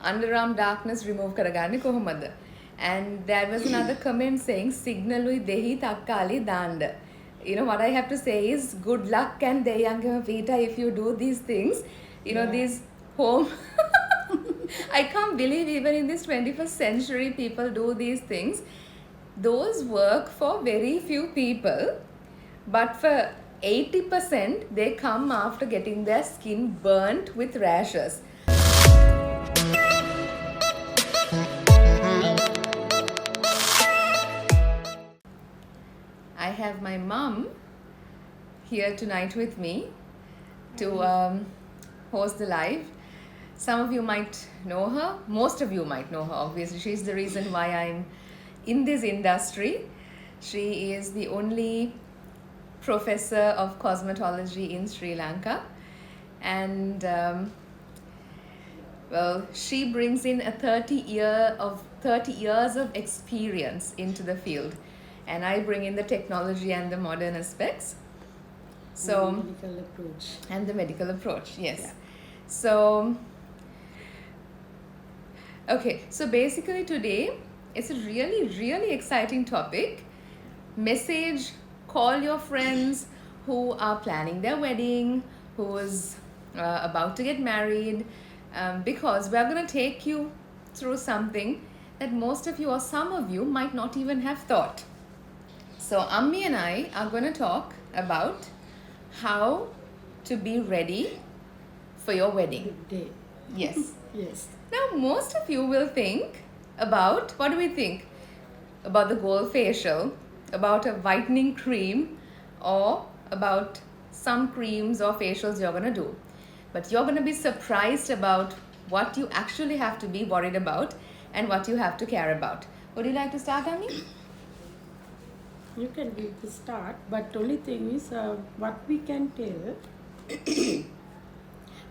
underarm darkness remove කරගන්නේ කොහොමද? And there was another comment saying signalui dehi takkali danda. You know what I have to say is good luck and deyangama pita if you do these things. You know, these home I can't believe even in this 21st century people do these things. Those work for very few people, but for 80% they come after getting their skin burnt with rashes. I have my mom here tonight with me to host the live. Some of you might know her, most of you might know her, obviously. She's the reason why I'm in this industry. She is the only professor of cosmetology in Sri Lanka, and well, she brings in a 30 years of experience into the field, and I bring in the technology and the modern aspects. So and the medical approach, yes. Yeah. So okay, so basically today it's a really exciting topic. Message, call your friends who are planning their wedding, who is about to get married, because we're going to take you through something that most of you or some of you might not even have thought. So Ammi and I are going to talk about how to be ready for your wedding. Day. Yes. Yes. Now most of you will think about, what do we think? About the gold facial, about a whitening cream, or about some creams or facials you're going to do. But you're going to be surprised about what you actually have to be worried about and what you have to care about. Would you like to start, Ami? You can give the start, but only thing is what we can tell,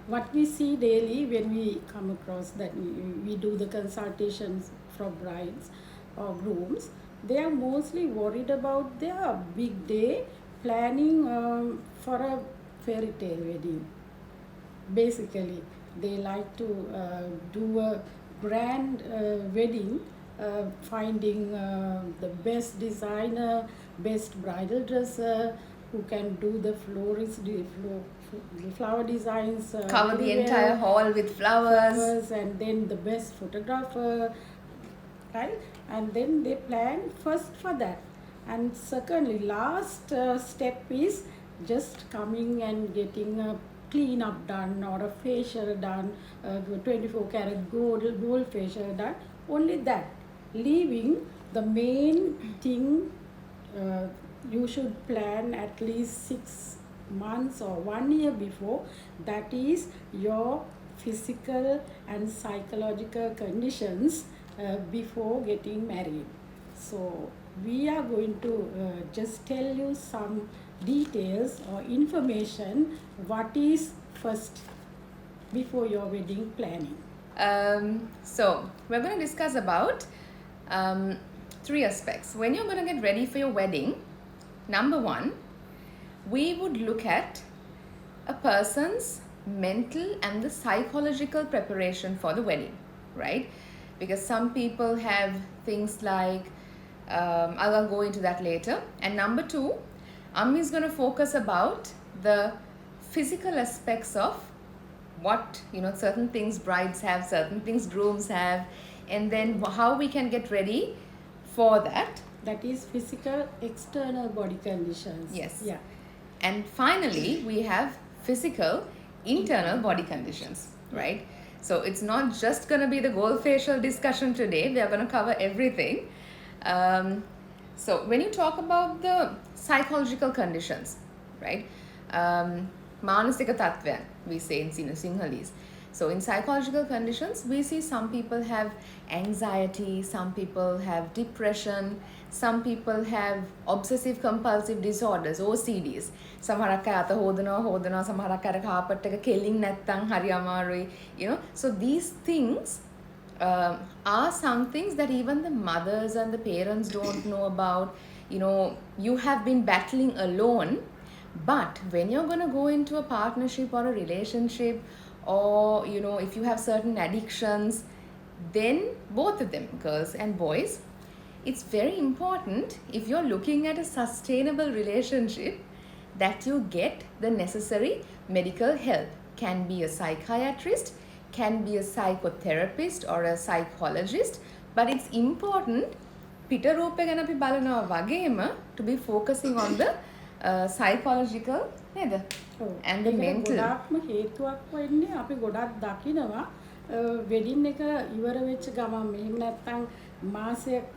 what we see daily when we come across that we do the consultations for brides or grooms, they are mostly worried about their big day, planning for a fairy tale wedding. Basically, they like to do a grand wedding, finding the best designer, best bridal dresser, who can do the flower designs, cover the entire hall with flowers, and then the best photographer, right? And then they plan first for that, and secondly, last step is just coming and getting a clean up done or a facial done, 24 karat gold facial done. Only that, leaving the main thing. You should plan at least 6 months or 1 year before, that is your physical and psychological conditions before getting married. So we are going to just tell you some details or information what is first before your wedding planning. So we're going to discuss about 3 aspects. When you're going to get ready for your wedding, number 1, we would look at a person's mental and the psychological preparation for the wedding, right? Because some people have things like, I'll go into that later. And number 2, Ammi is going to focus about the physical aspects of what, certain things brides have, certain things grooms have, and then how we can get ready for that. That is physical external body conditions. Yes. Yeah. And finally, we have physical internal body conditions, right? So it's not just going to be the gold facial discussion today. We are going to cover everything. So when you talk about the psychological conditions, right? Manasika tattvayan, we say in Sinhalese. So in psychological conditions, we see some people have anxiety, some people have depression, some people have obsessive compulsive disorders, OCDs. සමහරක් අය අත හොදනවා සමහරක් අය carpet එක කෙලින් නැත්තම් හරි අමාරුයි, so these things are some things that even the mothers and the parents don't know about. You have been battling alone, but when you're going to go into a partnership or a relationship, or if you have certain addictions, then both of them, girls and boys, it's very important if you're looking at a sustainable relationship that you get the necessary medical help. Can be a psychiatrist, can be a psychotherapist or a psychologist, but it's important පිට රූපය ගැන අපි බලනවා වගේම to be focusing on the psychological නේද and the mental. ගොඩාක්ම හේතුවක් වෙන්නේ අපි ගොඩක් දකිනවා වෙඩින් එක ඉවර වෙච්ච ගමන් මෙහෙම නැත්තම්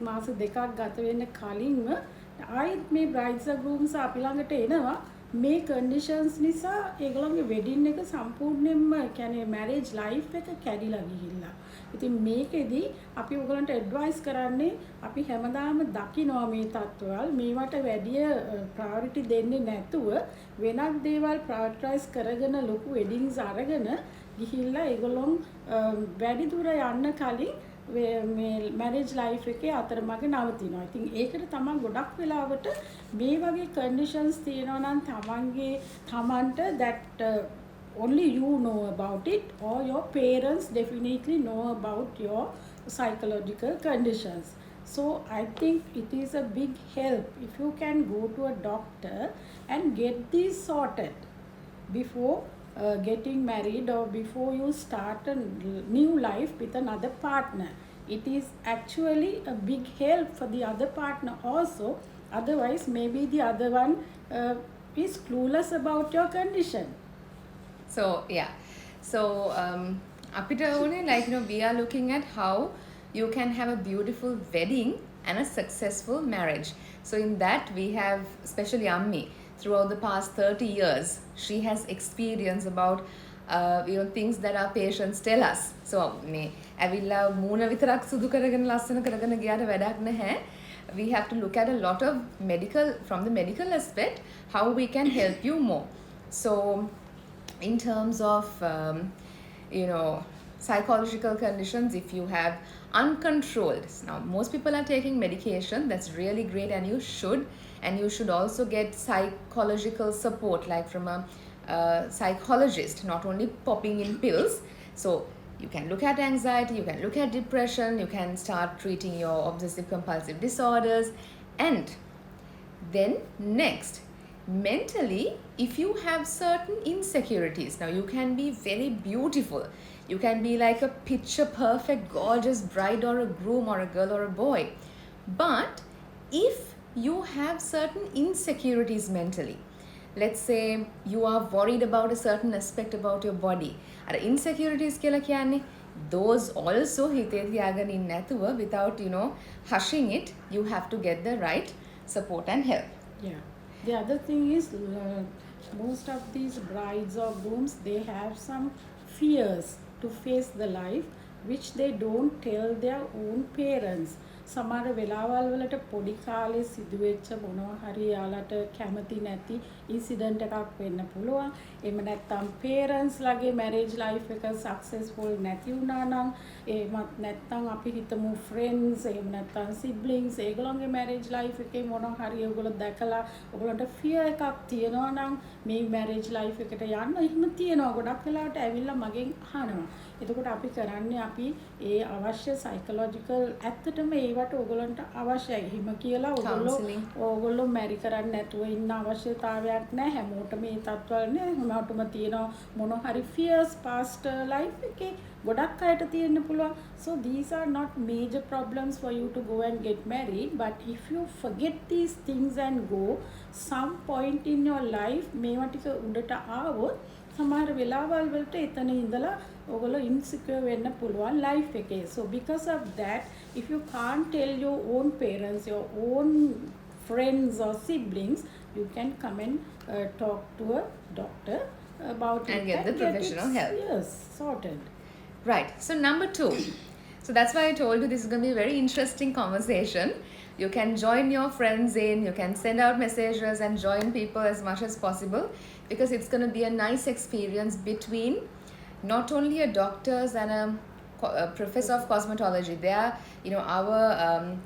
මාස දෙකක් ගත වෙන්න කලින්ම ආයෙත් මේ බ්‍රයිඩ්ස් and grooms අපි ළඟට එනවා මේ කන්ඩිෂන්ස් නිසා ඒගොල්ලන්ගේ වෙඩින් එක සම්පූර්ණයෙන්ම කියන්නේ මැරේජ් ලයිෆ් එක කැඩිලා ගිහිල්ලා. ඉතින් මේකෙදි අපි ඔයගලන්ට ඇඩ්වයිස් කරන්නේ අපි හැමදාම දකිනවා මේ තත්ත්වවල මේවට වැඩි ප්‍රයොරිටි දෙන්නේ නැතුව වෙනත් දේවල් ප්‍රයොරිටයිස් කරගෙන ලොකු වෙඩින්ග්ස් අරගෙන ගිහිල්ලා ඒගොල්ලොන් වැඩි දුර යන්න කලින් මේ මැරේජ් ලයිෆ් එකේ අතරමඟ නවතිනවා. ඉතින් ඒකට තමයි ගොඩක් වෙලාවට මේ වගේ කන්ඩිෂන්ස් තියෙනවා නම් තමන්ට that only you know about it or your parents definitely know about your psychological conditions. So I think it is a big help if you can go to a doctor and get these sorted before getting married or before you start a new life with another partner. It is actually a big help for the other partner also. Otherwise maybe the other one is clueless about your condition. So yeah, so අපිට ඕනේ like we are looking at how you can have a beautiful wedding and a successful marriage. So in that we have especially Ammi throughout the past 30 years she has experience about things that our patients tell us. So මේ ඇවිල්ලා මූණ විතරක් සුදු කරගෙන ලස්සන කරගෙන ගියාට වැඩක් නැහැ. We have to look at a lot of from the medical aspect how we can help you more. So in terms of psychological conditions, if you have uncontrolled, now most people are taking medication, that's really great and you should also get psychological support like from a psychologist, not only popping in pills. So you can look at anxiety, you can look at depression, you can start treating your obsessive compulsive disorders. And then next, mentally, if you have certain insecurities, now you can be very beautiful, you can be like a picture perfect gorgeous bride or a groom or a girl or a boy, but if you have certain insecurities mentally, let's say you are worried about a certain aspect about your body, අර insecurities කියලා කියන්නේ those also හිතේ තියාගෙන ඉන්න නැතුව without hushing it, you have to get the right support and help. Yeah. The other thing is most of these brides or grooms, they have some fears to face the life which they don't tell their own parents. සමහර වෙලාවල් වලට පොඩි කාලේ සිදුවෙච්ච මොනවා හරි යාලට කැමති නැති incident එකක් වෙන්න පුළුවන්. එහෙම නැත්නම් parents ලගේ marriage life එක successful නැති වුණා නම්, එහෙමත් නැත්නම් අපි හිතමු friends, එහෙම නැත්නම් siblings, ඒගොල්ලන්ගේ marriage life එකේ මොනවා හරි ඒගොල්ලෝ දැකලා ඔයගොල්ලන්ට fear එකක් තියෙනවා නම් මේ marriage life එකට යන්න එහෙම තියෙනවා. ගොඩක් වෙලාවට ඇවිල්ලා මගෙන් අහනවා. එතකොට අපි කරන්නේ අපි ඒ අවශ්‍ය psychological ඇත්තටම ඒවට ඔයගොල්ලන්ට අවශ්‍යයි. හිම කියලා ඔයගොල්ලෝ මැරි කරන්නේ නැතුව ඉන්න අවශ්‍යතාවයක් නැහැ. හැමෝටම මේ තත්ත්වවල නේ හැමෝටම තියෙන මොන හරි fears past life එකේ ගොඩක් අයට තියෙන්න පුළුවන්. So these are not major problems for you to go and get married, but if you forget these things and go some point in your life මේවා ටික උඩට ආවොත් සමහර වෙලාවල් වලට එතන ඉඳලා ඔයගොල්ලෝ insecure වෙන්න පුළුවන් life එකේ. So because of that, if you can't tell your own parents, your own friends or siblings, you can come and talk to a doctor about and it get the professional help. Yes, sorted. Right. So number 2. So that's why I told you this is going to be a very interesting conversation. You can join your friends in, you can send out messages and join people as much as possible, because it's going to be a nice experience between not only a doctors and a professor of cosmetology. They are, our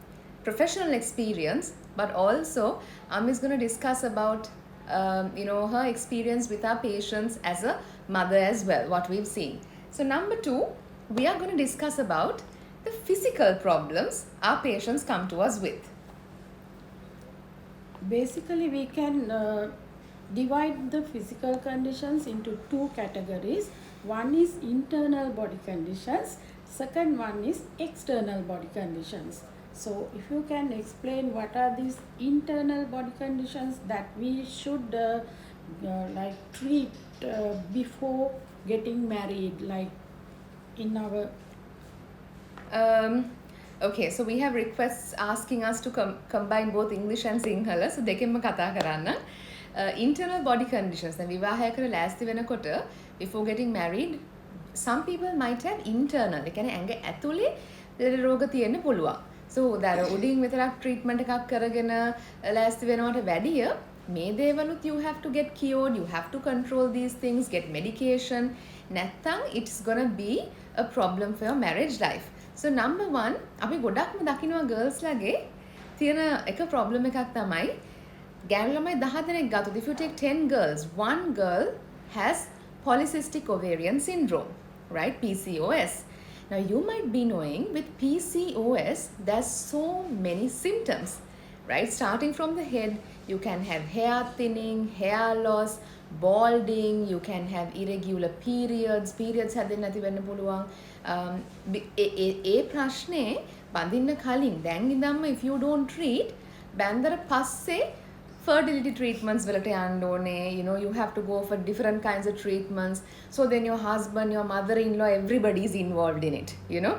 professional experience, but also Ami is going to discuss about, her experience with our patients as a mother as well, what we've seen. So number 2, we are going to discuss about physical problems our patients come to us with? Basically, we can divide the physical conditions into two categories. One is internal body conditions, second one is external body conditions. So if you can explain what are these internal body conditions that we should like treat before getting married, like in our Okay, so we have requests asking us to combine both English and Sinhala. So දෙකෙන්ම කතා කරන්න. Internal body conditions. දැන් විවාහයකට ලෑස්ති වෙනකොට before getting married, some people might have internal. ඒ කියන්නේ ඇඟ ඇතුලේ ලෙඩ රෝග තියෙන්න පුළුවන්. So දැන් උඩින් විතරක් treatment එකක් කරගෙන ලෑස්ති වෙනවට වැඩිය මේ දේවලුත් you have to get cured, you have to control these things, get medication. නැත්තම් it's gonna be a problem for your marriage life. So number one, අපි ගොඩක්ම දකිනවා girls ලගේ තියෙන එක problem එකක් තමයි ගෑනු ළමයි 10 දෙනෙක් ගත්තොත් if you take 10 girls, one girl has polycystic ovarian syndrome, right? PCOS. Now you might be knowing with PCOS there's so many symptoms, right? Starting from the head, you can have hair thinning, hair loss, balding, you can have irregular periods හැදෙන්නේ නැති වෙන්න පුළුවන්. ඒ ප්‍රශ්නේ බඳින්න කලින් දැන් ඉඳන්ම if you don't treat බැන්දර පස්සේ fertility treatments වලට යන්න ඕනේ. You know, you have to go for different kinds of treatments. So then your husband, your mother-in-law, everybody is involved in it, you know.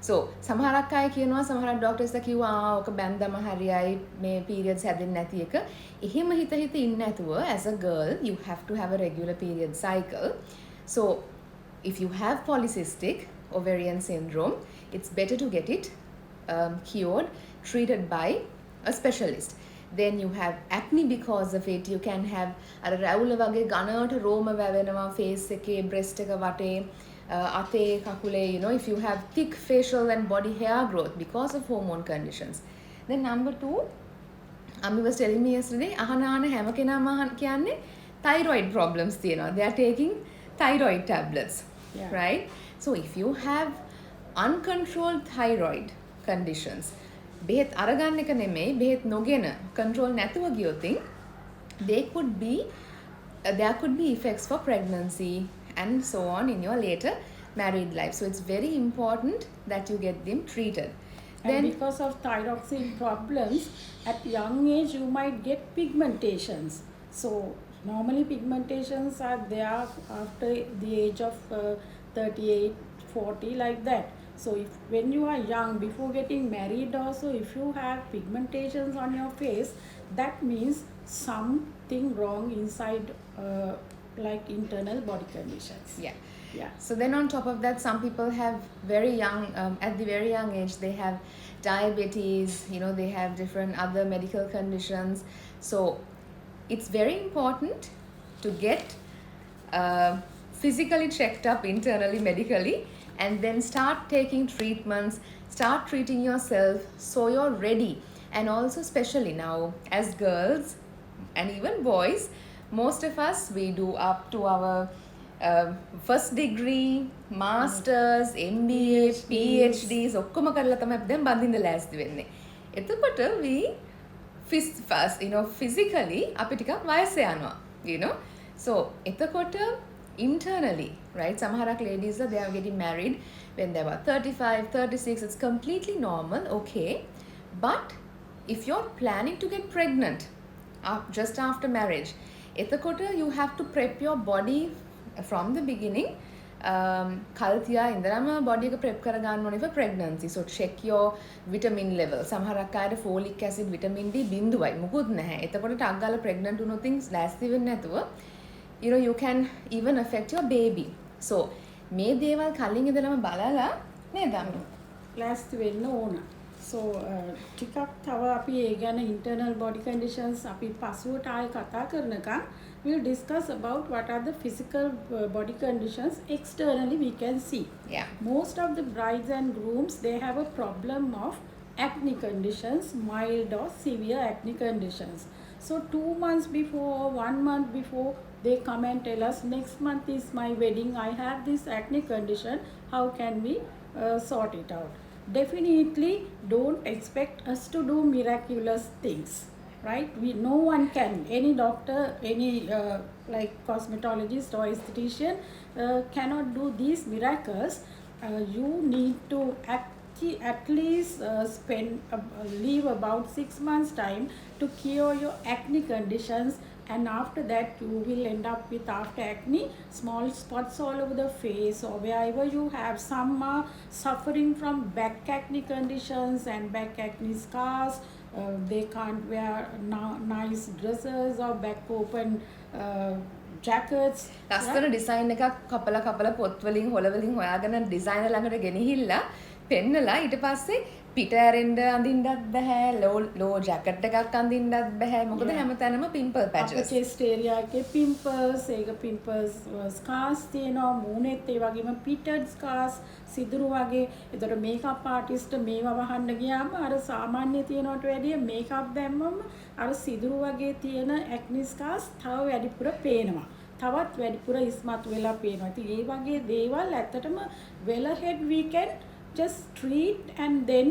So සමහරක් අය කියනවා සමහරක් ඩොක්ටර්ස්ලා කිව්වා ඔක බැන්දම හරියයි මේ periods හැදෙන්නේ නැති එක. එහෙම හිත ඉන්න නැතුව as a girl you have to have a regular period cycle. So if you have polycystic ovarian syndrome, it's better to get it cured, treated by a specialist. Then you have acne because of it. You can have අර රැවුල වගේ ඝනට රෝම වැවෙනවා face එකේ, breast එක වටේ, අතේ, කකුලේ, you know, if you have thick facial and body hair growth because of hormone conditions. Then number two, Ami was telling me yesterday, අහන හැම කෙනාම කියන්නේ thyroid problems තියෙනවා. They are taking thyroid tablets, Yeah. right? So if you have uncontrolled thyroid conditions, බෙහෙත් අරගන්න එක නෙමෙයි, බෙහෙත් නොගෙන control නැතුව ගියොතින් there could be effects for pregnancy and so on in your later married life. So it's very important that you get them treated. And because of thyroxine problems, at young age you might get pigmentations. So normally pigmentations are there after the age of 38, 40, like that. So if when you are young, before getting married also, if you have pigmentations on your face, that means something wrong inside, like internal body conditions. Yeah. Yeah. So then on top of that, some people have very young, at the very young age, they have diabetes, you know, they have different other medical conditions. So it's very important to get physically checked up internally, medically, and then start taking treatments, start treating yourself so you're ready. And also especially now as girls and even boys, most of us, we do up to our first degree, masters, MBA, PhDs ඔක්කොම කරලා තමයි අපි දැන් බඳින්න ලෑස්ති වෙන්නේ. එතකොට we you know, physically අපි ටිකක් වයස යනවා, you know. So එතකොට internally, right, සමහරක් ladies they are getting married when they were 35, 36, it's completely normal, okay. But if you're planning to get pregnant just after marriage, එතකොට you have to prep your body from the beginning. කල් තියා ඉඳලාම body එක prep කරගන්න ඕනේ for pregnancy. So check your vitamin level. සමහරක් අයට folic acid, vitamin D බිඳුවයි මුකුත් නැහැ. එතකොට ටක් ගාලා pregnant වුණොත් ලෑස්ති වෙන්නේ නැතුව, you know, you can even affect your baby. So මේ දේවල් කලින් ඉඳලම බලලා නේද අම්මා? ලෑස්ති වෙන්න ඕන. So ටිකක් තව අපි ඒ ගැන internal body conditions අපි පසුවට ආයෙ කතා කරනකම් we'll discuss about what are the physical body conditions externally we can see. Yeah. Most of the brides and grooms, they have a problem of acne conditions, mild or severe acne conditions. So 2 months before, 1 month before, they come and tell us, next month is my wedding, I have this acne condition, how can we sort it out? definitely don't expect us to do miraculous things, right? No one can, any doctor, any like cosmetologist or esthetician cannot do these miracles. You need to at least spend leave about 6 months time to cure your acne conditions, and after that you will end up with, after acne, small spots all over the face, or wherever you have some suffering from back acne conditions and back acne scars. They can't wear nice dresses or back open jackets, ලස්සන design එකක් කපලා කපලා පොත් වලින් හොල වලින් හොයාගෙන designer ළඟට ගෙනහිල්ලා පෙන්නලා ඊට පස්සේ පිට ඇරෙන්න අඳින්නත් බෑ ලෝ ජැකට් එකක් අඳින්නත් බෑ මොකද හැමතැනම pimple upper patches chest area එකේ pimples, ඒක pimples scars තියෙනවා, මූණෙත් ඒ වගේම pitted scars, සිදුරු වගේ. ඒතර මේකප් ආටිස්ට් මේවා වහන්න ගියාම අර සාමාන්‍ය තියෙනවට වැඩිය මේකප් දැම්මම අර සිදුරු වගේ තියෙන acne scars තව වැඩිපුර පේනවා. තවත් වැඩිපුර ඉස්මතු වෙලා පේනවා. ඉතින් ඒ වගේ දේවල් ඇත්තටම well ahead we can just treat and then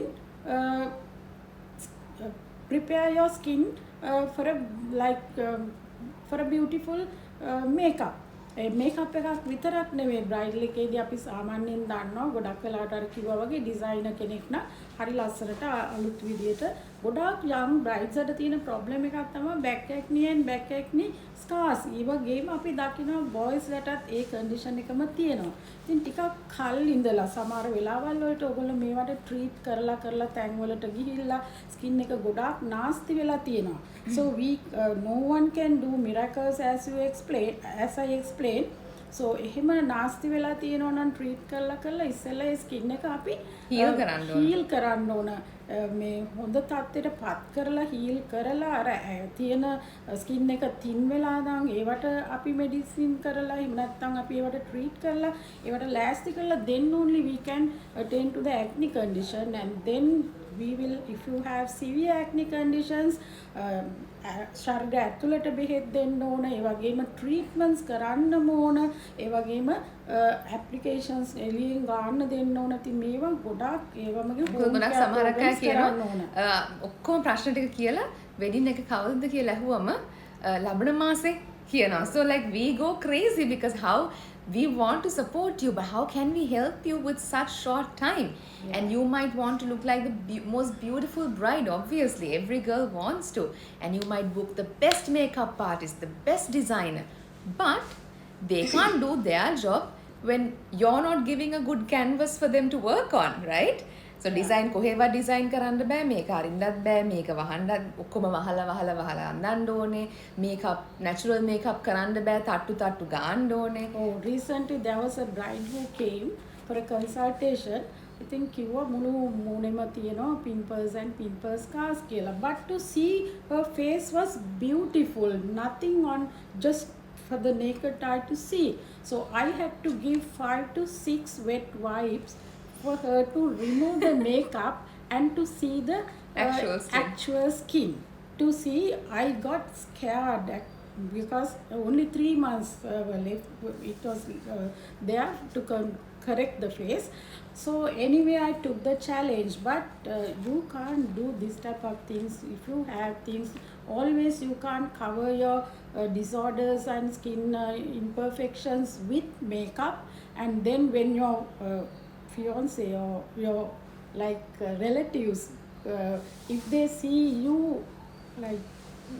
prepare your skin for a for a beautiful makeup. Makeup එකක් විතරක් නෙවෙයි බ්‍රයිඩල් එකේදී අපි සාමාන්‍යයෙන් දන්නවා ගොඩක් වෙලාවට අර කිව්වා වගේ ඩිසයිනර් කෙනෙක් නම් හරි ලස්සනට අලුත් විදියට ගොඩාක් යම් බ්‍රයිඩ්ස්ට තියෙන ප්‍රොබ්ලම් එකක් තමයි බැක් ඇක්නි and බැක් ඇක්නි ස්කාර්ස්. ඒ වගේම අපි දකිනවා බොයිස්ලටත් ඒ කන්ඩිෂන් එකම තියෙනවා. ඉතින් ටිකක් කල් ඉඳලා සමහර වෙලාවල් වලට ඔයගොල්ලෝ මේවට ට්‍රීට් කරලා තැන් වලට ගිහිල්ලා ස්කින් එක ගොඩාක් නාස්ති වෙලා තියෙනවා. So we no one can do miracles as I explained. So එහෙම නාස්ති වෙලා තියෙනවා නම් ට්‍රීට් කරලා ඉස්සෙල්ලා ඒ ස්කින් එක අපි හීල් කරන්න ඕන. මේ හොඳ තත්ත්වයට පත් කරලා හීල් කරලා අර තියෙන ස්කින් එක තින් වෙලා නම් ඒවට අපි මෙඩිසින් කරලා එහෙම නැත්නම් අපි ඒවට ට්‍රීට් කරලා ඒවට ලෑස්ති කරලා then only we can attend to the acne condition, and then we will, if you have severe acne conditions, ශරීරය ඇතුළට බෙහෙත් දෙන්න ඕන, ඒ වගේම ට්‍රීට්මන්ට්ස් කරන්නම ඕන, ඒ වගේම ඇප්ලිකේෂන්ස් එළියෙන් ගන්න දෙන්න ඕන. ඉතින් මේවා ගොඩාක් ඒවමගේ ගොඩක් සමහර අය කියනවා ඔක්කොම ප්‍රශ්න ටික කියලා වෙඩින් එක කවද්ද කියලා ඇහුවම ලබන මාසේ කියනවා. So like we go crazy because how we want to support you, but how can we help you with such short time? And you might want to look like the most beautiful bride, obviously every girl wants to, and you might book the best makeup artist, the best designer, but they can't do their job when you're not giving a good canvas for them to work on, right? So design කොහෙවත් design කරන්න බෑ, මේක අරින්නත් බෑ, මේක වහන්නත් ඔක්කොම වහලා අඳන්න ඕනේ, makeup natural makeup කරන්න බෑ, තට්ටු ගන්න ඕනේ. Oh, recently there was a bride who came for a consultation. I think කිව්වා මුළු මූණෙම තියෙනවා pimples and pimple scars කියලා. But to see her face was beautiful, nothing on, just for the naked eye to see. So I had to give 5 to 6 wet wipes for her to remove the makeup and to see the actual skin. To see, I got scared because only 3 months were left. It was there to correct the face. So anyway, I took the challenge, but you can't do this type of things. If you have things, always you can't cover your disorders and skin imperfections with makeup, and then when your fiance or your relatives, if they see you like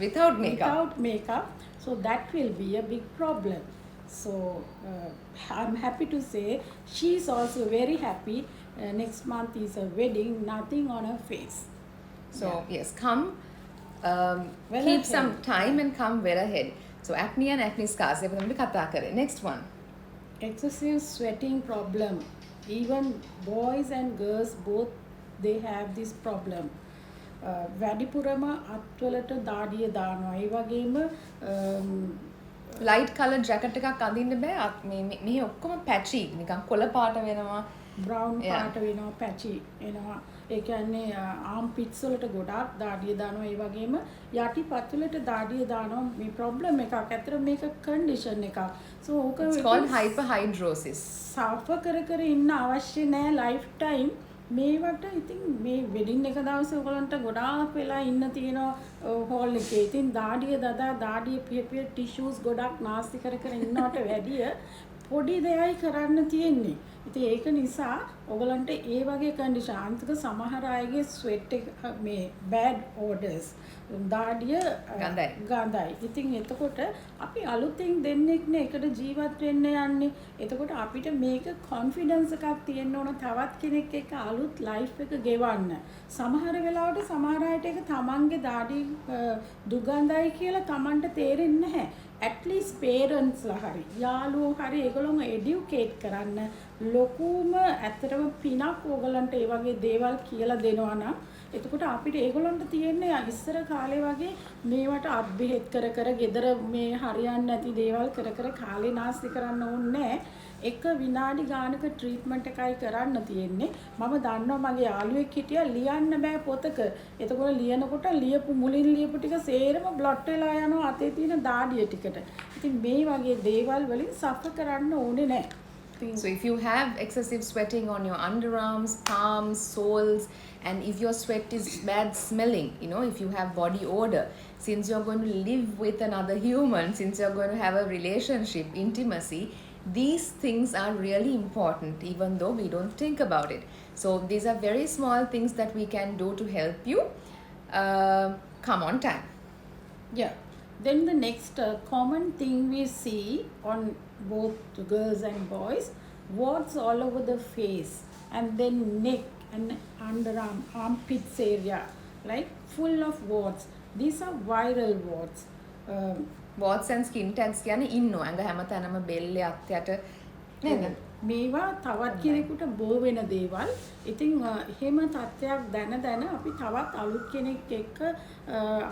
without makeup, so that will be a big problem. So I'm happy to say she's also very happy. Next month is a wedding, nothing on her face. So yes, come keep some time and come well ahead. So acne and acne scars එක තමයි කතා කරේ. Next one, excessive sweating problem. Even boys and girls both, they have this problem. වැඩිපුරම අත්වලට දාඩිය දානවා. ඒ වගේම light color jacket එකක් අඳින්න බෑ. මේ ඔක්කොම patchy නිකන් කොළ පාට වෙනවා, brown පාට වෙනවා, patchy එනවා. ඒ කියන්නේ armpits වලට ගොඩාක් දාඩිය දානවා. ඒ වගේම යටි පතුලට දාඩිය දානවා. මේ problem එකක්. ඇත්තට මේක condition එකක්. So it's called hyperhidrosis. සාෆ කර ඉන්න අවශ්‍ය නැහැ life time. මේවට ඉතින් මේ වෙඩින් එක දවසේ ඔයගලන්ට ගොඩාක් වෙලා ඉන්න තියෙනවා හෝල් එකේ. ඉතින් දාඩිය දදා දාඩිය පිය ටිෂුස් ගොඩක් නාස්ති කර කර ඉන්නවට වැඩිය පොඩි දෙයයි කරන්න තියෙන්නේ. ඉතින් ඒක නිසා ඔයගලන්ට ඒ වගේ කන්ඩිෂන් අන්තික සමහර අයගේ ස්වෙට් එක මේ බෑඩ් ඕඩර්ස් දාඩිය ගඳයි. ඉතින් එතකොට අපි අලුතෙන් දෙන්නෙක්නේ එකට ජීවත් වෙන්න යන්නේ. එතකොට අපිට මේක කොන්ෆිඩන්ස් එකක් තියෙන්න ඕන තවත් කෙනෙක් එක්ක අලුත් ලයිෆ් එක ගෙවන්න. සමහර වෙලාවට සමහර අයට ඒක තමන්ගේ දාඩි දුගඳයි කියලා තමන්ට තේරෙන්නේ නැහැ. at least parents ලා හරි යාළුවෝ හරි ඒගොල්ලෝ එඩියුකේට් කරන්න ලොකුම ඇත්තටම පිනක් ඕගලන්ට ඒ වගේ දේවල් කියලා දෙනවා නම් එතකොට අපිට ඒගොල්ලන්ට තියෙන්නේ ඉස්සර කාලේ වගේ මේවට අත්බෙහෙත් කර කර gedara මේ හරියන්නේ නැති දේවල් කර කර කාලේ නාස්ති කරන්න ඕනේ එක විනාඩි ගානක ට්‍රීට්මන්ට් එකයි කරන්න තියෙන්නේ. මම දන්නවා මගේ යාළුවෙක් හිටියා ලියන්න බෑ පොතක. එතකොට ලියනකොට ලියපු මුලින් ලියපු ටික සේරම බ්ලොට් වෙලා යනවා අතේ තියෙන දාඩිය ටිකට. ඉතින් මේ වගේ දේවල් වලින් සෆර් කරන්න ඕනේ නැහැ. So if you have excessive sweating on your underarms, palms, soles, and if your sweat is bad smelling, you know, if you have body odor, since you're going to live with another human, since you're going to have a relationship, intimacy, these things are really important even though we don't think about it. So these are very small things that we can do to help you come on time. Yeah. Then the next common thing we see on both girls and boys, warts all over the face and then neck and underarm, armpits area, like full of warts. These are viral warts. Warts and skin tags කියන්නේ ඉන්නෝ ඇඟ හැමතැනම බෙල්ලේ අත් යට නේද? මේවා තවත් කෙනෙකුට බෝ වෙන දේවල්. ඉතින් එහෙම තත්ත්වයක් දැන අපි තවත් අලුත් කෙනෙක් එක්ක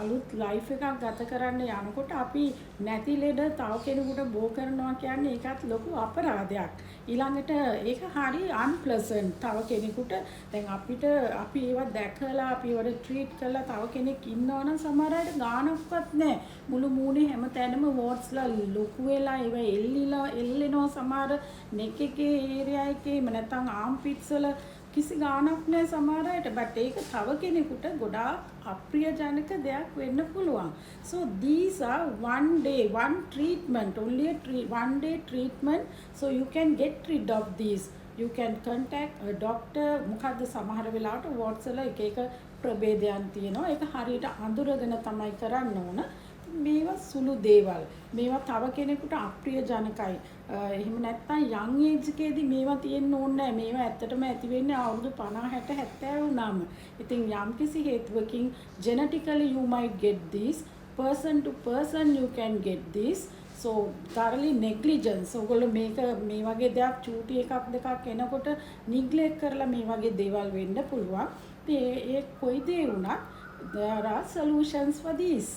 අලුත් ලයිෆ් එකක් ගත කරන්න යනකොට අපි නැති ලෙඩ තව කෙනෙකුට බෝ කරනවා කියන්නේ ඒකත් ලොකු අපරාධයක්. ඊළඟට ඒක හරි අන්ප්ලසන්ට්. තව කෙනෙකුට දැන් අපි ඒවා දැකලා අපි ඒවට ට්‍රීට් කරලා තව කෙනෙක් ඉන්නවනම් සමහර අයට ගානක්වත් නැහැ. මුළු මූණේ හැමතැනම වෝට්ස්ලා ලොකු වෙලා ඒවා එල්ලෙනවා සමහර නෙක් එකේ ඒරියා එකේ නැත්නම් ආම්පිට්ස් වල කිසි ගාණක් නැහැ සමහර අයට. බට් ඒක තව කෙනෙකුට ගොඩාක් අප්‍රියජනක දෙයක් වෙන්න පුළුවන්. So these are one treatment, only one day treatment, so you can get rid of these. You can contact a doctor. මොකද්ද සමහර වෙලාවට වෝට්ස් වල එක ප්‍රභේදයන් තියෙනවා. ඒක හරියට අඳුරගෙන තමයි කරන්න ඕන. මේවා සුළු දේවල්. මේවා තව කෙනෙකුට අප්‍රියජනකයි. එහෙම නැත්නම් යං ඒජ් එකේදී මේවා තියෙන්න ඕනේ නැහැ. මේවා ඇත්තටම ඇති වෙන්නේ අවුරුදු 50 60 70 වුණාම. ඉතින් යම්කිසි හේතුවකින් genetically you might get this, person to person you can get this. So thoroughly negligence. ඔයගොල්ලෝ මේ වගේ දෙයක් චූටි එකක් දෙකක් එනකොට neglect කරලා මේ වගේ දේවල් වෙන්න පුළුවන්. ඒ කොයි දේ වුණත් there are solutions for this.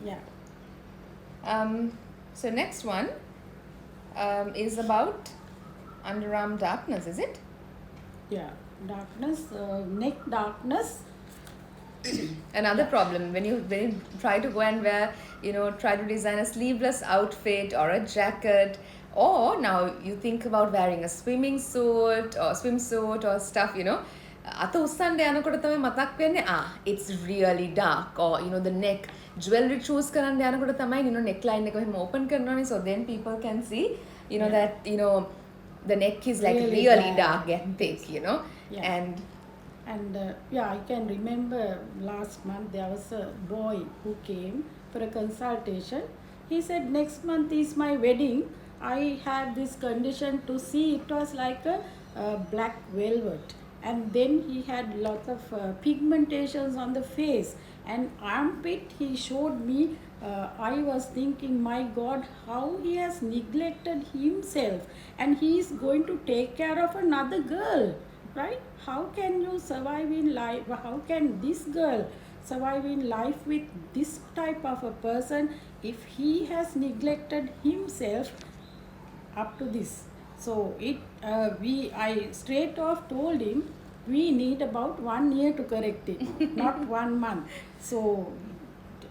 Yeah. So next one is about underarm darkness, is it? Yeah, darkness, neck darkness. Another problem when you try to go and wear, you know, try to design a sleeveless outfit or a jacket, or now you think about wearing a swimsuit or stuff, you know. අත උස්සන්න යනකොට තමයි මතක් වෙන්නේ it's really dark, or you know the neck jewelry choose කරන්න යනකොට තමයි you know neck line එක එහෙම open කරනවානේ, so then people can see you know that you know the neck is like really dark and thick, you know. And I can remember last month there was a boy who came for a consultation. He said next month is my wedding. I have this condition to see. It was like a black velvet. And then he had lots of pigmentations on the face and armpit. He showed me. I was thinking, my God, how he has neglected himself, and he is going to take care of another girl, right? How can you survive in life? How can this girl survive in life with this type of a person if he has neglected himself up to this? So I straight off told him we need about 1 year to correct it, not 1 month. So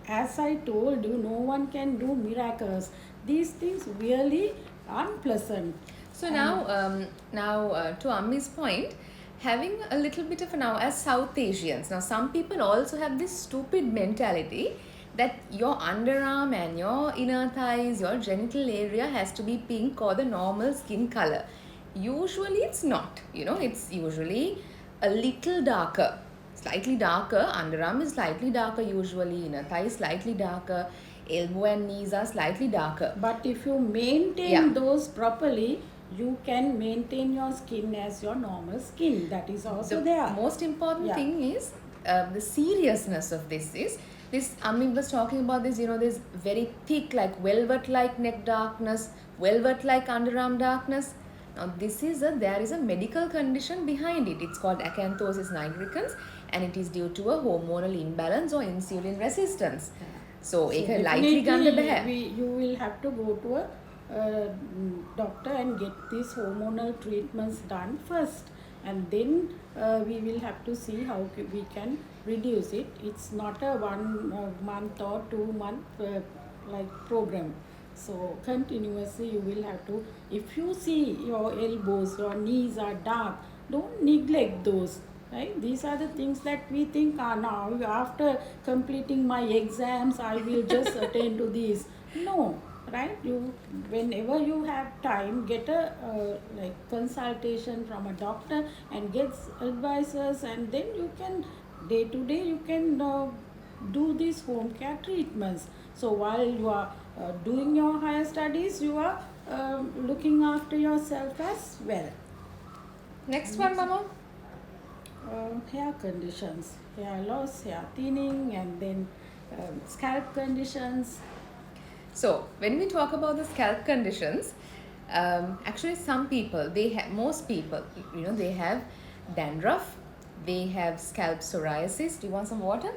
as I told you, no one can do miracles. These things really unpleasant. So now to Ammi's point, having a little bit of now as South Asians. Now, some people also have this stupid mentality that your underarm and your inner thighs, your genital area has to be pink or the normal skin color. Usually, it's not. It's usually a little darker, slightly darker. Underarm is slightly darker usually, inner thigh is slightly darker, elbow and knees are slightly darker. But if you maintain Yeah. those properly, you can maintain your skin as your normal skin. That is also The there. most important Yeah. thing is the seriousness of this is this. Amit was talking about this. This very thick, like velvet-like neck darkness, velvet-like underarm darkness. Now, there is a medical condition behind it. It's called acanthosis nigricans, and it is due to a hormonal imbalance or insulin resistance. So, ඒක lightly ගන්න බෑ. You will have to go to a doctor and get these hormonal treatments done first, and then we will have to see how we can reduce it. It's not a 1 month or 2 month like program. So continuously you will have to, if you see your elbows, your knees are dark, don't neglect those. Right? These are the things that we think, now after completing my exams I will just attend to these. No, right? Whenever you have time, get a like consultation from a doctor and get advices, and then you can day to day you can do these home care treatments. So while you are doing your higher studies, you are looking after yourself as well. Next one, Mama. Hair conditions, hair loss, hair thinning, and then scalp conditions. So, when we talk about the scalp conditions, actually some people, most people, they have dandruff, they have scalp psoriasis. Do you want some water?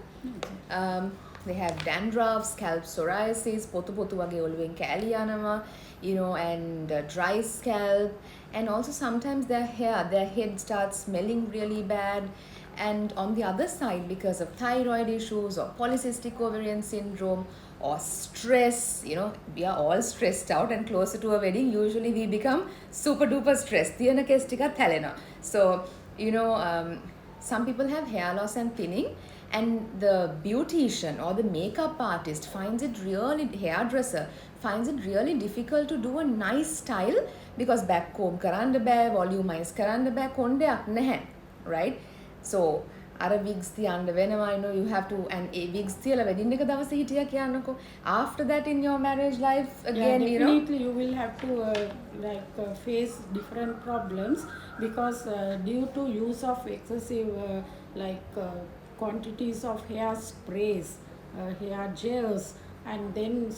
They have dandruff, scalp psoriasis, potu wage oluwen kali yanama, and dry scalp, and also sometimes their head starts smelling really bad. And on the other side, because of thyroid issues or polycystic ovarian syndrome or stress, we are all stressed out, and closer to a wedding usually we become super duper stressed. So some people have hair loss and thinning, and the beautician or the makeup artist hairdresser finds it really difficult to do a nice style, because back comb කරන්න බෑ, volumize කරන්න බෑ, කොණ්ඩයක් නැහැ, right? So අර wigs තියන්න වෙනවා, you have to, and wigs තියලා wedding එක දවසේ හිටියා කියන්නකෝ. After that in your marriage life again, definitely you will have to face different problems, because due to use of excessive quantities of hair sprays, hair gels, and then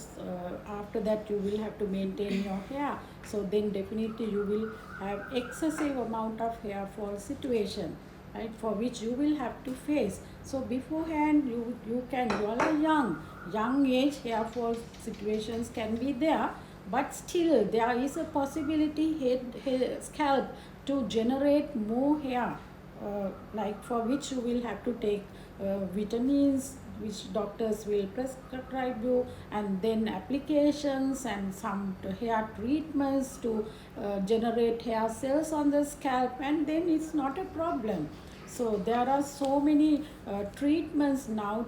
after that you will have to maintain your hair. So then definitely you will have excessive amount of hair fall situation, right, for which you will have to face. So beforehand you are a young age, hair fall situations can be there, but still there is a possibility scalp to generate more hair, for which you will have to take vitamins, which doctors will prescribe you, and then applications and some hair treatments to generate hair cells on the scalp, and then it's not a problem. So there are so many treatments now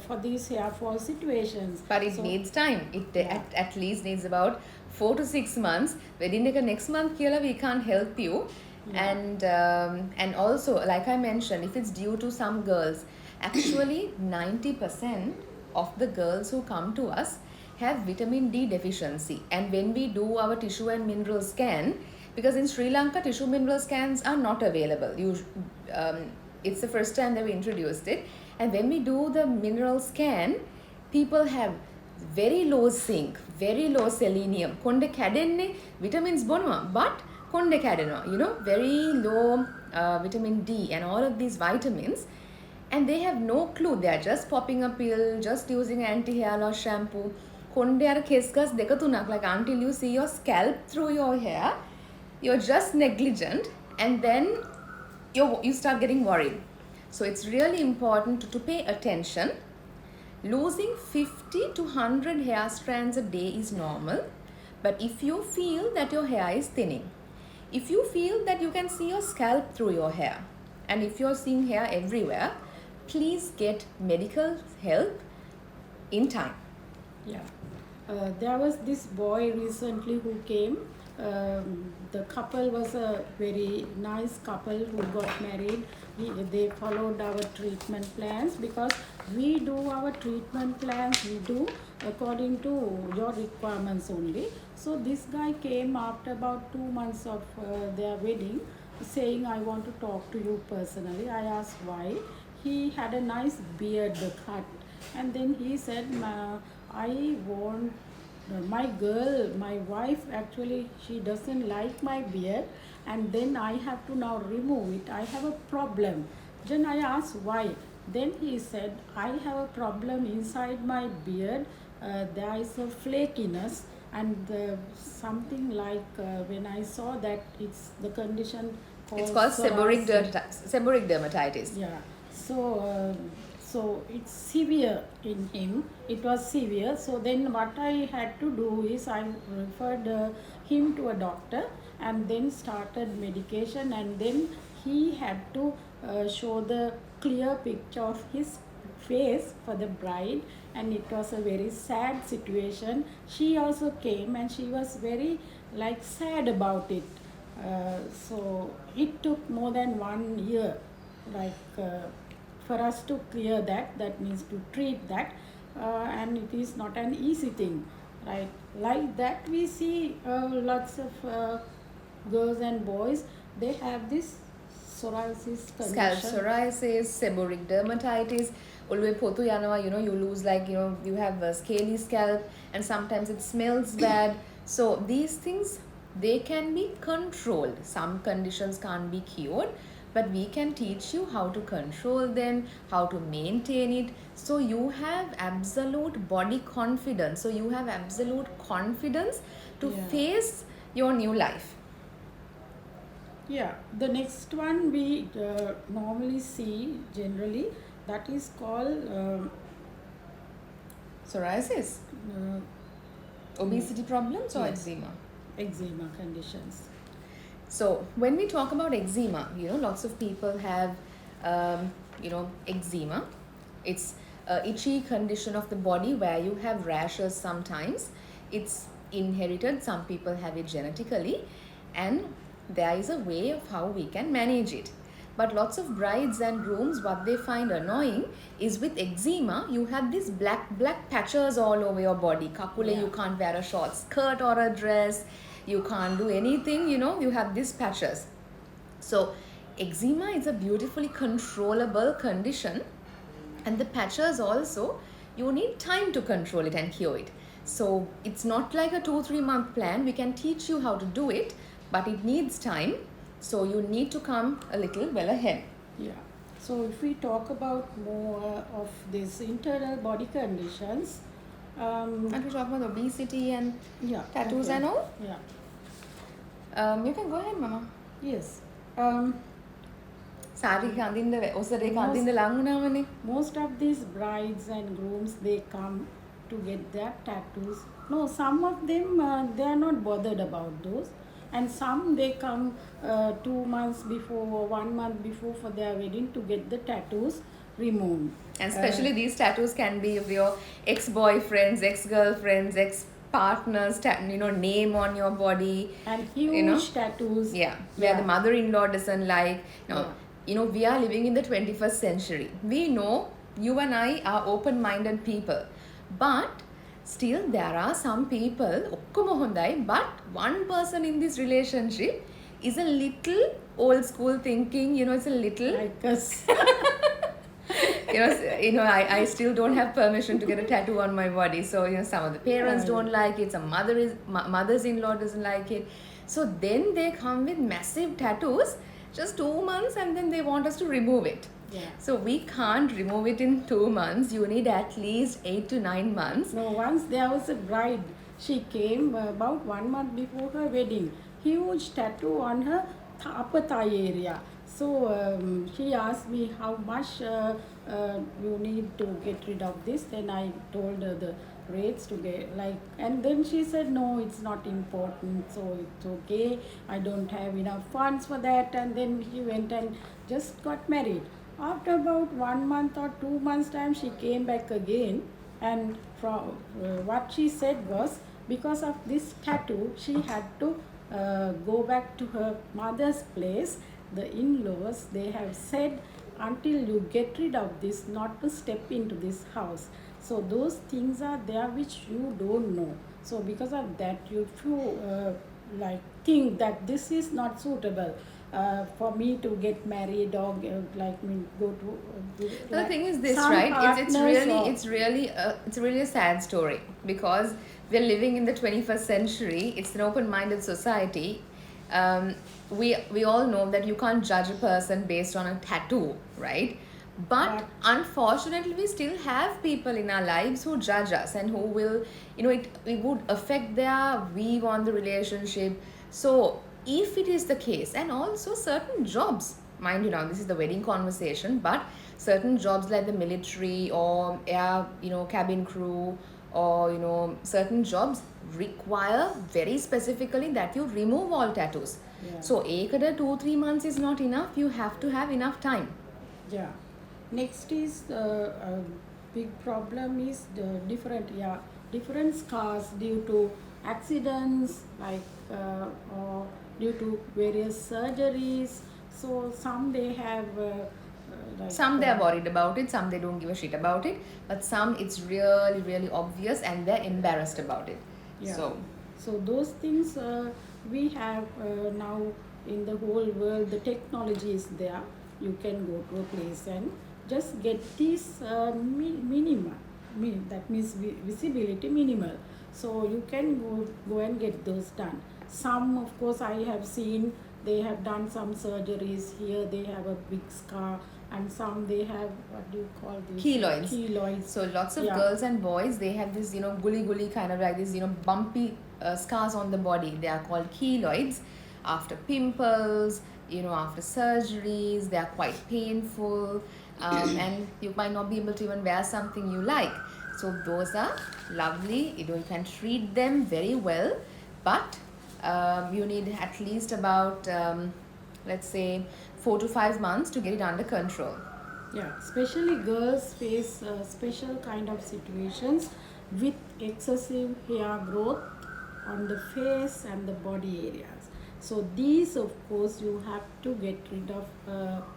for these hair fall situations. But it needs time. It at least needs about 4 to 6 months. Wedding next month kiyala we can't help you. Yeah. And also, like I mentioned, if it's due to some girls, actually 90% of the girls who come to us have vitamin D deficiency. And when we do our tissue and mineral scan, because in Sri Lanka tissue mineral scans are not available. It's the first time that we introduced it. And when we do the mineral scan, people have very low zinc, very low selenium. Konde kadenne vitamins bonwa, but konde kadena, very low vitamin D and all of these vitamins. And they have no clue. They are just popping a pill, just using anti-hair loss shampoo. Konde ara keskas deka tunak, like until you see your scalp through your hair, you're just negligent, and then you start getting worried. So it's really important to pay attention. Losing 50 to 100 hair strands a day is normal, but if you feel that your hair is thinning, If you feel that you can see your scalp through your hair, and if you're seeing hair everywhere, please get medical help in time. Yeah. There was this boy recently who came. The couple was a very nice couple who got married. They followed our treatment plans because we do our treatment plans, we do according to your requirements only. So this guy came after about 2 months of their wedding saying, I want to talk to you personally. I asked why. He had a nice beard cut, and then he said, I want my girl, my wife actually, she doesn't like my beard, and then I have to now remove it. I have a problem. Then I asked why. Then he said, I have a problem inside my beard. There is a flakiness, and something like when I saw that it's the condition called It's called psoriasis. seborrheic dermatitis. Yeah. So it's severe in him. It was severe. So then what I had to do is I referred him to a doctor and then started medication, and then he had to show the clear picture of his face for the bride, and it was a very sad situation. She also came and she was very like sad about it. So it took more than 1 year, for us to clear that. That means to treat that, and it is not an easy thing, right? Like that, we see lots of girls and boys. They have this psoriasis condition. Scalp psoriasis, seborrheic dermatitis, ulwe potu yanawa, you lose you have a scaly scalp, and sometimes it smells bad. So these things, they can be controlled. Some conditions can't be cured, but we can teach you how to control them, how to maintain it. So you have absolute body confidence. So you have absolute confidence to face your new life. Yeah, the next one we normally see generally, that is called Psoriasis, obesity problems, or Yes. eczema. eczema conditions. So when we talk about eczema, lots of people have, eczema. It's an itchy condition of the body where you have rashes sometimes. It's inherited. Some people have it genetically, and there is a way of how we can manage it. But lots of brides and grooms, what they find annoying is with eczema, you have these black patches all over your body. Kakule, you can't wear a short skirt or a dress. You can't do anything, you have these patches. So eczema is a beautifully controllable condition, and the patches also, you need time to control it and cure it. So it's not like a 2-3 month plan. We can teach you how to do it, but it needs time. So you need to come a little well ahead. Yeah. So if we talk about more of these internal body conditions, And we talk about obesity and yeah, tattoos okay. and all. Yeah. You can go ahead, Mama. Yes. Sari kandinda osare kandinda langunamane. Most of these brides and grooms, they come to get their tattoos. No, some of them they are not bothered about those, and some they come 2 months before or 1 month before for their wedding to get the tattoos removed. And especially these tattoos can be of your ex-boyfriends, ex-girlfriends, ex-partners, name on your body. And huge tattoos. Yeah, where the mother-in-law doesn't like. No, Yeah. We are living in the 21st century. We know you and I are open-minded people. But still there are some people, okkoma hondai, but one person in this relationship is a little old school thinking, it's a little, Like us. I still don't have permission to get a tattoo on my body. So, some of the parents don't like it, some mothers-in-law doesn't like it. So then they come with massive tattoos, just 2 months, and then they want us to remove it. Yeah. So we can't remove it in 2 months. You need at least 8 to 9 months. No, once there was a bride. She came about 1 month before her wedding. Huge tattoo on her upper thigh area. So she asked me how much you need to get rid of this. Then I told her the rates to get like, and then she said no, it's not important, so it's okay, I don't have enough funds for that. And then he went and just got married. After about 1 month or 2 months time, she came back again, and from what she said was, because of this tattoo she had to go back to her mother's place. The in-laws, they have said, until you get rid of this, not to step into this house. So those things are there which you don't know. So because of that, you feel like think that this is not suitable for me to get married, or like me go to The like thing is this, some right? partners or- It's really a sad story, because we're living in the 21st century. It's an open-minded society. We all know that you can't judge a person based on a tattoo, right? But unfortunately, we still have people in our lives who judge us, and who will, it would affect their view on the relationship. So if it is the case, and also certain jobs, mind you, now this is the wedding conversation, but certain jobs like the military or air, cabin crew, or certain jobs require very specifically that you remove all tattoos. Yeah. So 2-3 months is not enough. You have to have enough time. Yeah. Next is a big problem is the different scars due to accidents, like or due to various surgeries. So some they have like Some they are worried about it, some they don't give a shit about it, but some it's really, really obvious and they're embarrassed about it. Yeah. So So those things we have now in the whole world. The technology is there. You can go to a place and just get this that means visibility minimal. So you can go and get those done. Some, of course, I have seen they have done some surgeries. Here they have a big scar, and some they have, what do you call this? keloids. Keloids. So lots of Yeah. girls and boys, they have this, gully kind of like this, bumpy scars on the body. They are called keloids. After pimples, after surgeries, they are quite painful, and you might not be able to even wear something you like. So those are lovely. You can treat them very well, but you need at least about, let's say, 4 to 5 months to get it under control. Yeah, especially girls face special kind of situations with excessive hair growth on the face and the body areas. So these, of course, you have to get rid of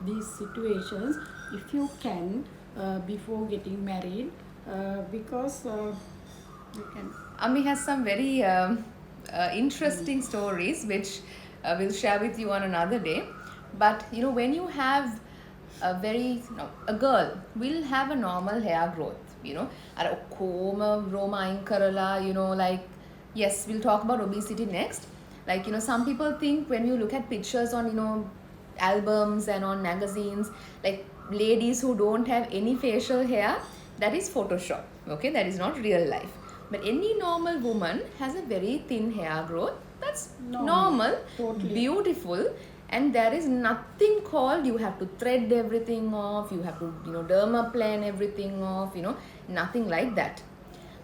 these situations if you can before getting married, because you can. Ami has some very interesting stories, which we'll share with you on another day. But when you have a girl will have a normal hair growth, අර ඔක්කොම රෝම අයින් කරලා, like, yes, we'll talk about obesity next. Like, some people think when you look at pictures on, albums and on magazines, like ladies who don't have any facial hair, that is Photoshop. Okay, that is not real life. But any normal woman has a very thin hair growth. That's normal, Totally. beautiful, and there is nothing called you have to thread everything off, you have to dermaplane everything off, nothing like that.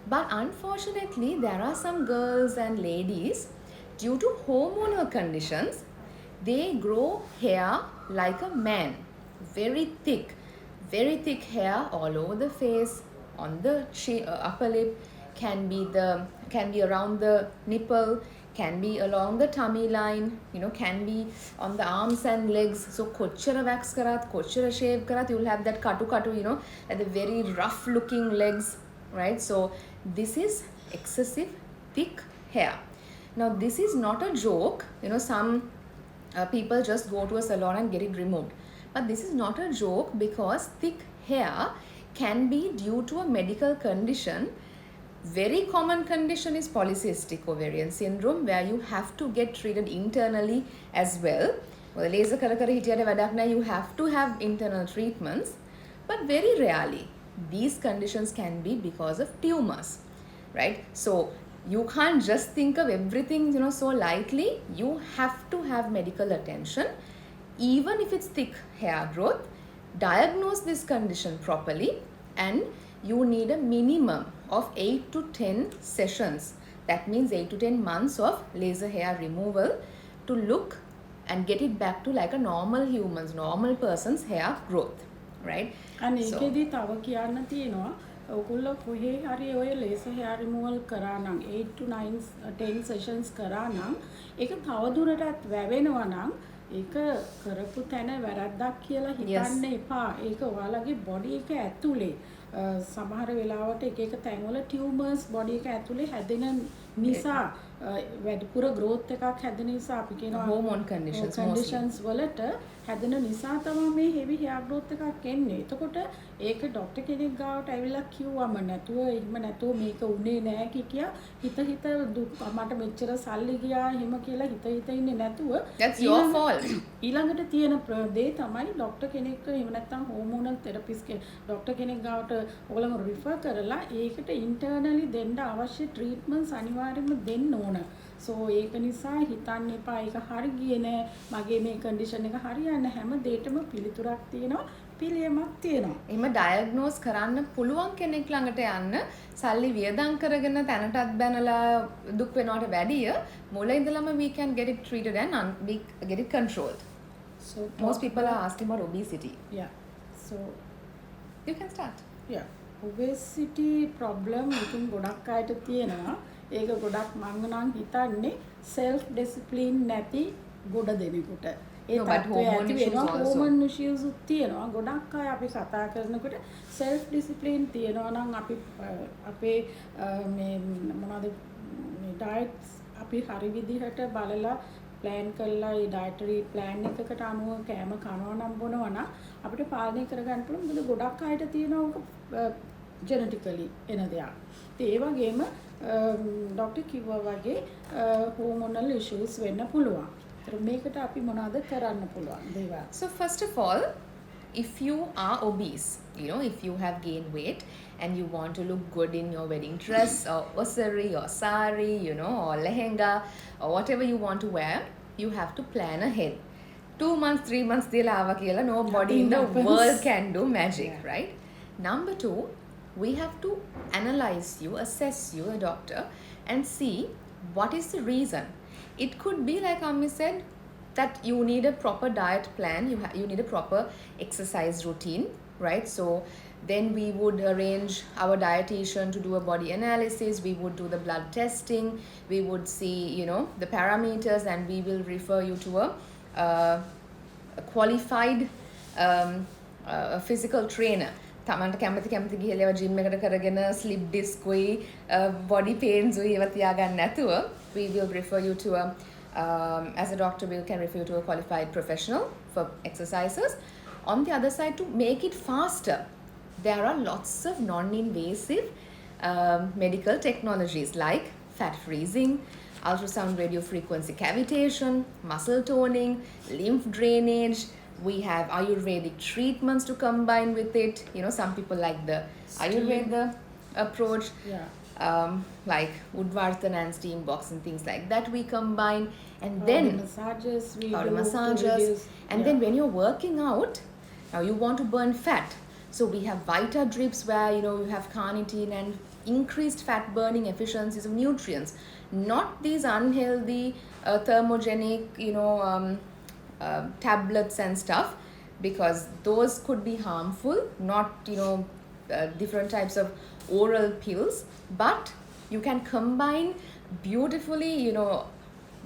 But unfortunately, there are some girls and ladies, due to hormonal conditions, they grow hair like a man, very thick hair all over the face, on the upper lip, can be around the nipple, can be along the tummy line, can be on the arms and legs. So kochara wax karat, kochara shave karat, you will have that katu, at the very rough looking legs, right? So this is excessive thick hair. Now this is not a joke. Some people just go to a salon and get it removed. But this is not a joke, because thick hair can be due to a medical condition. Very common condition is polycystic ovarian syndrome, where you have to get treated internally as well. Well, laser kara hitiyada wadak naha, you have to have internal treatments. But very rarely, these conditions can be because of tumors, right? So you can't just think of everything, so lightly. You have to have medical attention. Even if it's thick hair growth, diagnose this condition properly, and you need a minimum of 8 to 10 sessions. That means 8 to 10 months of laser hair removal to look and get it back to like a normal person's hair growth, right? අන්න So, ඒකෙදි තව කියන්න තියෙනවා ඔයගොල්ලෝ කොහේ හරි ඔය laser hair removal කරා නම් 8 to 9 10 sessions කරා නම් ඒක තවදුරටත් වැවෙනවා නම් ඒක කරපු තැන වැරද්දක් කියලා හිතන්න එපා. ඒක ඔයාලගේ බොඩි එක ඇතුලේ සමහර වෙලාවට එක එක තැන්වල ටියුමර්ස් බොඩි එක ඇතුලේ හැදෙන නිසා වැඩිපුර growth එකක් හැදෙන නිසා අපි කියනවා hormone conditions වලට හැදෙන නිසා තමයි මේ heavy hair growth එකක් එන්නේ. එතකොට ඒක ડોක්ටර් කෙනෙක් ගාවට ඇවිල්ලා කිව්වම නැතුව එහෙම නැතුව මේක උනේ නෑ කියා හිත මට මෙච්චර සල්ලි ගියා එහෙම කියලා හිත ඉන්නේ නැතුව that's your fault. ඊළඟට තියෙන දේ තමයි ડોක්ටර් කෙනෙක් එහෙම නැත්නම් හෝමෝනල් තෙරපිස්ට් ડોක්ටර් කෙනෙක් ගාවට ඔයගොල්ලෝ රිෆර් කරලා ඒකට ඉන්ටර්නලි දෙන්න අවශ්‍ය ට්‍රීට්මන්ට්ස් අනිවාර්යයෙන්ම දෙන්න ඕන. සෝ ඒක නිසා හිතන්න එපා ඒක හරි ගියේ නෑ මගේ මේ කන්ඩිෂන් එක හරියන්නේ හැම දෙයකම පිළිතුරක් තියෙනවා පිළියමක් තියෙනවා. එහෙම ඩයග්නෝස් කරන්න පුළුවන් කෙනෙක් ළඟට යන්න සල්ලි වියදම් කරගෙන තැනටත් බැනලා දුක් වෙනවට වැඩිය මුල ඉඳලම we can get it treated and we get it controlled. So Most people are asking about obesity. yeah. So You can start. yeah. obesity problem ඉතින් ගොඩක් අයට තියෙනවා. ඒක ගොඩක් මම නම් හිතන්නේ self discipline නැති ගොඩ දෙනෙකුට. ඒ No, but hormone issues also. hormone issues උත් තියෙනවා. ගොඩක් අය අපි කතා කරනකොට self discipline තියෙනවා නම් අපි අපේ මේ මොනවද මේ diets අපි හරි විදිහට බලලා plan කරලා ඒ dietary plan එකකට අනුව කෑම කනවා නම් බොනවා නම් අපිට පාලනය කරගන්න පුළුවන්. මොකද ගොඩක් අයට තියෙනවා genetically එන දෙයක්. ඒ වගේම ડોක්ටර් කිව්වා වගේ hormonal issues වෙන්න පුළුවන්. ඒතර මේකට අපි මොනවද කරන්න පුළුවන් දේවල්? So first of all, if you are obese, if you have gained weight and you want to look good in your wedding dress or osari or sari, or lehenga or whatever you want to wear, you have to plan ahead. 2 months, 3 months dila ava kiyala nobody in the Nothing world happens. can do magic, Yeah. right? Number 2, we have to analyze you, assess you, a doctor, and see what is the reason. It could be like Ami said, that you need a proper diet plan, you need a proper exercise routine, right? So then we would arrange our dietitian to do a body analysis, we would do the blood testing, we would see the parameters, and we will refer you to a qualified a physical trainer. තමන්ට කැමති ගිහලා gym එකට කරගෙන slip disc උයි body paints උයි ඒවා තියාගන්න නැතුව we will refer you to as a doctor we can refer you to a qualified professional for exercises. On the other side, to make it faster, there are lots of non-invasive medical technologies like fat freezing, ultrasound radio frequency cavitation, muscle toning, lymph drainage. We have Ayurvedic treatments to combine with it. Some people like the Ayurveda approach. Yeah. Like Udvartan and steam box and things like that we combine. And Body then massages we body do to massages. reduce- And yeah. then when you're working out, now you want to burn fat. So we have Vita drips where you have carnitine and increased fat burning efficiencies of nutrients. Not these unhealthy thermogenic, tablets and stuff, because those could be harmful. Not different types of oral pills, but you can combine beautifully.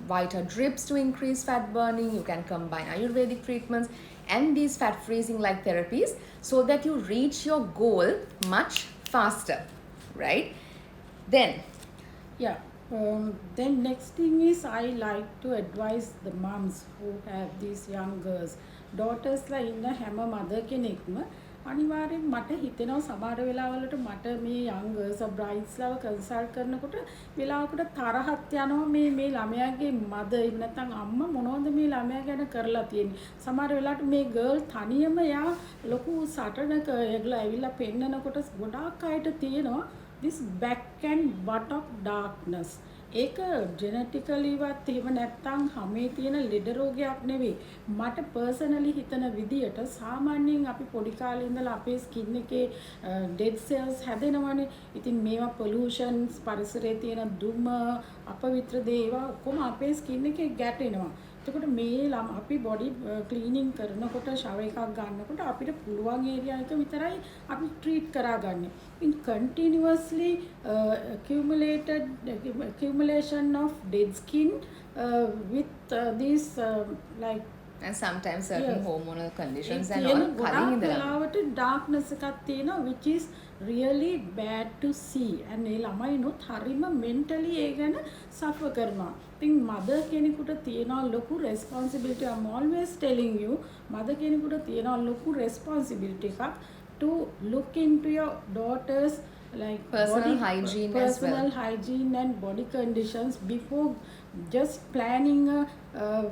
Vita drips to increase fat burning. You can combine Ayurvedic treatments and these fat freezing like therapies so that you reach your goal much faster, right? Then Yeah. Then next thing is I like to advise the moms who have these young girls. daughters ලා ඉන්න හැම mother කෙනෙක්ම අනිවාර්යෙන් මට හිතෙනවා සමහර වෙලාවලට මට මේ young girls brides ලාව කන්සල්ට් කරනකොට වෙලාවකට තරහක් යනවා මේ ළමයාගේ mother එහෙම නැත්නම් අම්මා මොනවද මේ ළමයා ගැන කරලා තියෙන්නේ. සමහර වෙලාවට මේ girl තනියම යා ලොකු සටනක ඒගොල්ලෝ ඇවිල්ලා පෙන්නනකොට ගොඩාක් අයට තියෙනවා this back and butt of darkness. ඒක ජෙනටිකලිවත් එහෙම නැත්නම් හැමේ තියෙන ලෙඩ රෝගයක් නෙවෙයි. මට පර්සනලි හිතන විදියට සාමාන්‍යයෙන් අපි පොඩි කාලේ ඉඳලා අපේ ස්කින් එකේ ඩෙඩ් සෙල්ස් හැදෙනවනේ. ඉතින් මේවා පොලියුෂන්ස් පරිසරයේ තියෙන දුම අපවිත්‍ර දේ ඒවා ඔක්කොම අපේ ස්කින් එකේ ගැටෙනවා. එතකොට මේ අපි බොඩි ක්ලීනින් කරනකොට ෂවර් එකක් ගන්නකොට අපිට පුළුවන් ඒරියා එක විතරයි අපි ට්‍රීට් කරගන්නේ. In continuously accumulation of dead skin with these like And sometimes certain yes. hormonal conditions A and තියෙන all කලින් ගොඩාක් ඉඳලා. වෙලාවට darkness එකක් තියෙනවා which is really bad to see and ඒ ළමයිනොත් හරිම mentally ඒ ගැන suffer කරනවා. ඉතින් mother කෙනෙකුට තියෙනවා ලොකු responsibility. I'm always telling you mother කෙනෙකුට තියෙනවා ලොකු responsibility එකක් to look into your daughters like Personal hygiene as well. personal hygiene and body conditions before just planning a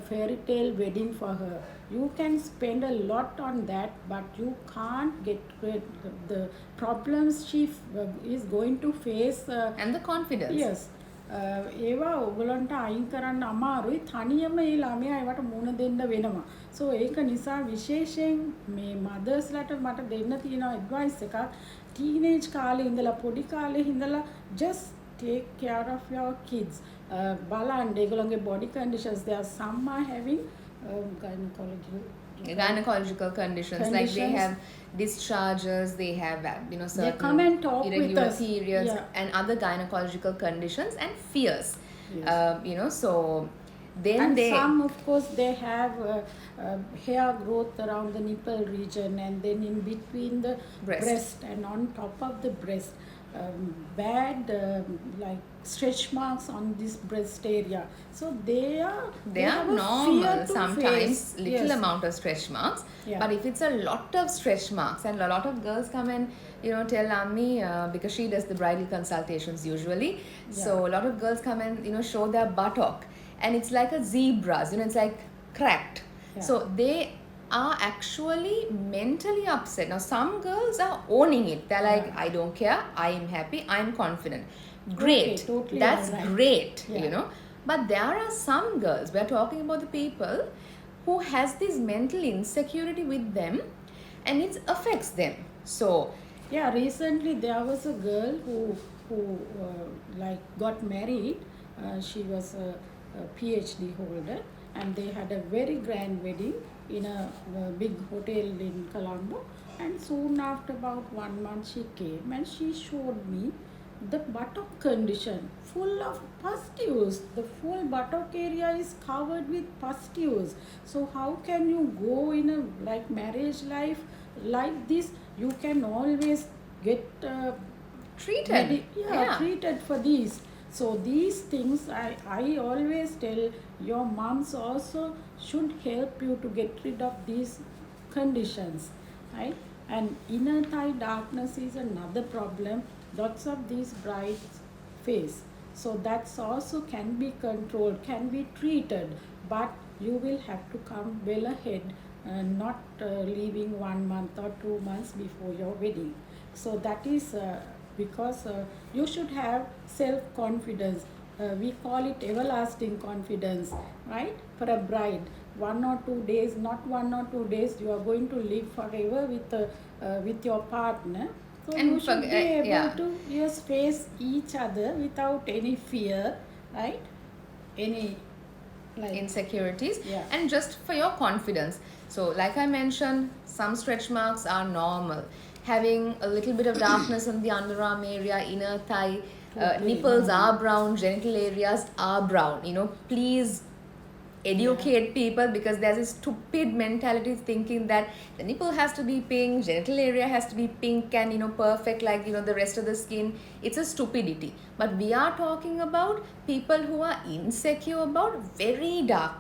fairy tale wedding for her. You can spend a lot on that, but you can't get rid of the problems she is going to face. And the confidence. Yes. ඒවා ඔයගලන්ට අයින් කරන්න අමාරුයි. තනියම ඒ ළමයා ඒවට මුණ දෙන්න වෙනවා. So ඒක නිසා විශේෂයෙන් මේ mothersලට මට දෙන්න තියෙන advice එකක් teenage කාලේ ඉඳලා පොඩි කාලේ ඉඳලා just take care of your kids. බලන්න ඒගොල්ලන්ගේ body conditions, there are some are having Gynecological conditions, like they have discharges, they have certain They come and talk with irregular us. periods Yeah. and other gynecological conditions and fears. Yes. So then and they some of course they have hair growth around the nipple region and then in between the breast and on top of the breast bad like stretch marks on this breast area. So they are have a normal fear to sometimes, face. little Yes. amount of stretch marks. Yeah. But if it's a lot of stretch marks, and a lot of girls come and tell Ammi because she does the bridal consultations usually. So a lot of girls come and show their buttock, and it's like a zebra's. It's like cracked. Yeah. So they are actually mentally upset. Now some girls are owning it. They're like, I don't care. I am happy. I am confident. Great. Totally That's alright. great. Yeah. But there are some girls, we're talking about the people who has this mental insecurity with them and it affects them. So Yeah, recently there was a girl who like got married. She was a PhD holder, and they had a very grand wedding in a big hotel in Colombo. And soon after about 1 month, she came and she showed me the buttock condition, full of pustules. The full buttock area is covered with pustules. So how can you go in a like marriage life like this? You can always get treated. treated for these. So these things I always tell your moms also should help you to get rid of these conditions, right? And inner thigh darkness is another problem. Lots of these brides face. So that's also can be controlled, can be treated, but you will have to come well ahead, not leaving 1 month or 2 months before your wedding. So that is because you should have self-confidence. We call it everlasting confidence, right? For a bride, 1 or 2 days, not 1 or 2 days, you are going to live forever with your partner. So And you should be able yeah. to just face each other without any fear, right? Any like Insecurities. Yeah. And just for your confidence. So like I mentioned, some stretch marks are normal. Having a little bit of darkness on the underarm area, inner thigh, Totally nipples normal. are brown, genital areas are brown. Please educate people, because there's a stupid mentality thinking that the nipple has to be pink, genital area has to be pink and perfect like the rest of the skin. It's a stupidity. But we are talking about people who are insecure about very dark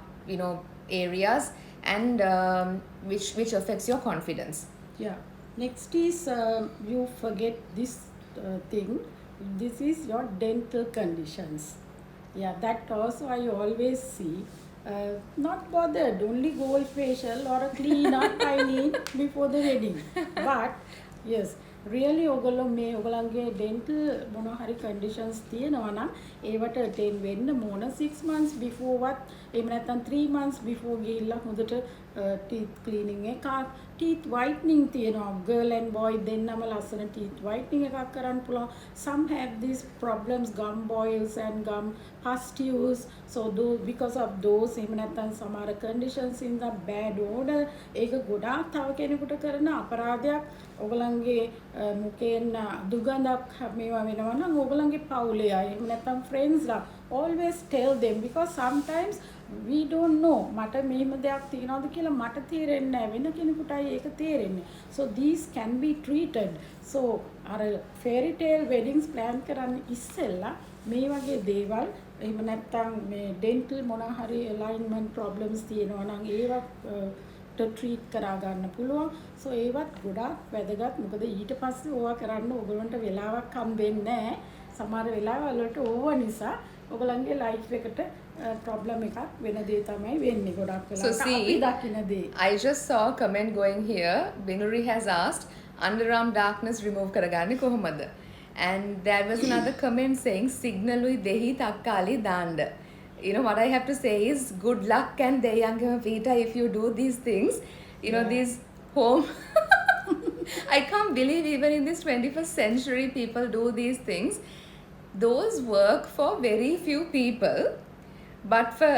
areas and which affects your confidence. Yeah. Next is you forget this thing. This is your dental conditions. Yeah, that also I always see. Not bothered, only gold facial or a clean up I need before the wedding. But yes, really ඔගොල්ලෝ මේ ඔයගලන්ගේ dental මොන හරි conditions තියෙනවා නම් ඒවට attend වෙන්න මොන 6 months before වත් එහෙම නැත්නම් 3 months before ගිහිල්ලා හොඳට teeth cleaning එකක් teeth whitening තියෙනවා girl and boy දෙන්නම ලස්සන teeth whitening එකක් කරන්න පුළුවන් some have these problems gum boils and gum pustules so because of those එහෙම නැත්නම් සමහර conditions in the bad odor ඒක ගොඩාක් තව කෙනෙකුට කරන අපරාධයක් ඔයගලන්ගේ මුකෙන් දුගඳක් මේවා වෙනවා නම් ඔයගලන්ගේ පවුලේ අය එහෙම නැත්නම් friends ලා always tell them because sometimes we don't know මට මෙහෙම දෙයක් තියෙනවද කියලා මට තේරෙන්නේ නැහැ වෙන කෙනෙකුටයි ඒක තේරෙන්නේ so these can be treated so අර fairy tale weddings plan කරන්න ඉස්සෙල්ලා මේ වගේ දේවල් එහෙම නැත්නම් මේ dental මොන හරි alignment problems තියෙනවා නම් ඒවා ට්‍රීට් කරා ගන්න පුළුවන් සෝ ඒවත් ගොඩාක් වැදගත් මොකද ඊට පස්සේ ඕවා කරන්න ඕගොල්ලන්ට වෙලාවක් හම්බෙන්නේ නැහැ සමහර වෙලාවල් වලට ඕවා නිසා ඔයගලන්ගේ ලයිෆ් එකට ප්‍රොබ්ලම් එකක් වෙන දේ තමයි වෙන්නේ ගොඩක් වෙලාවට අපි දකින්න දේ I just saw a comment going here Binuri has asked underarm darkness remove කරගන්නේ කොහොමද and there was another comment saying signalui dehi takkali danda you know what I have to say is good luck and deyangama pita if you do these things you know these home I can't believe even in this 21st century people do these things those work for very few people but for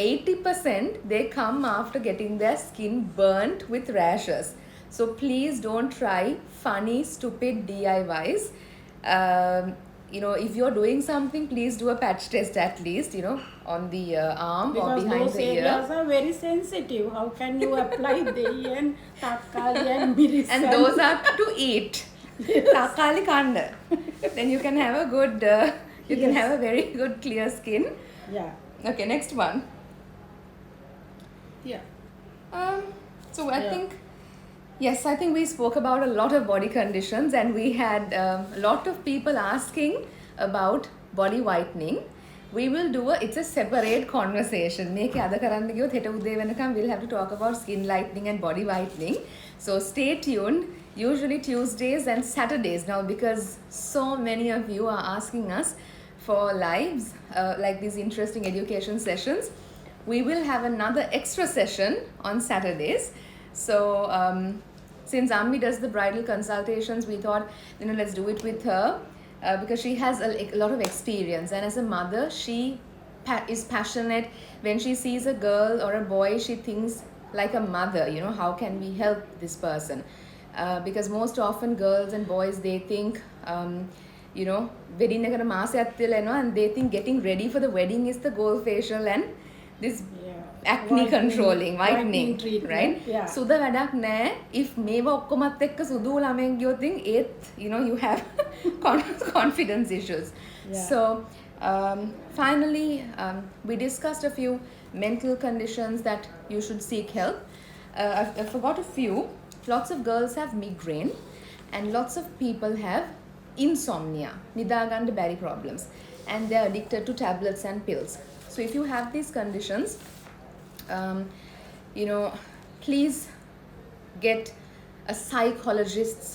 80% they come after getting their skin burnt with rashes so please don't try funny stupid DIYs you know if you're doing something please do a patch test at least you know on the arm because or behind those the ear areas are very sensitive how can you apply dehi and takkali and miris and those are to eat takali kanda then you can have a good you can have a very good clear skin yeah okay next one so I think yes I think we spoke about a lot of body conditions and we had a lot of people asking about body whitening we will do it's a separate conversation මේක අද කරන්න ගියොත් හෙට උදේ වෙනකම් we'll have to talk about skin lightening and body whitening so stay tuned usually Tuesdays and Saturdays now because so many of you are asking us for lives like these interesting education sessions we will have another extra session on Saturdays so since Ammi does the bridal consultations we thought you know let's do it with her because she has a lot of experience and as a mother she is passionate when she sees a girl or a boy she thinks like a mother you know how can we help this person because most often girls and boys they think you know wedding ekata මාසයක් තියලා එනවා and they think getting ready for the wedding is the gold facial and this acne controlling whitening right yeah. සුදු වැඩක් නැහැ if මේව ඔක්කොමත් එක්ක සුදු ළමෙන් ගියොත් ඒත් you know you have confidence issues so finally we discussed a few mental conditions that you should seek help I forgot a few lots of girls have migraine and lots of people have insomnia nidaganda berry problems and they're addicted to tablets and pills so if you have these conditions you know please get a psychologist's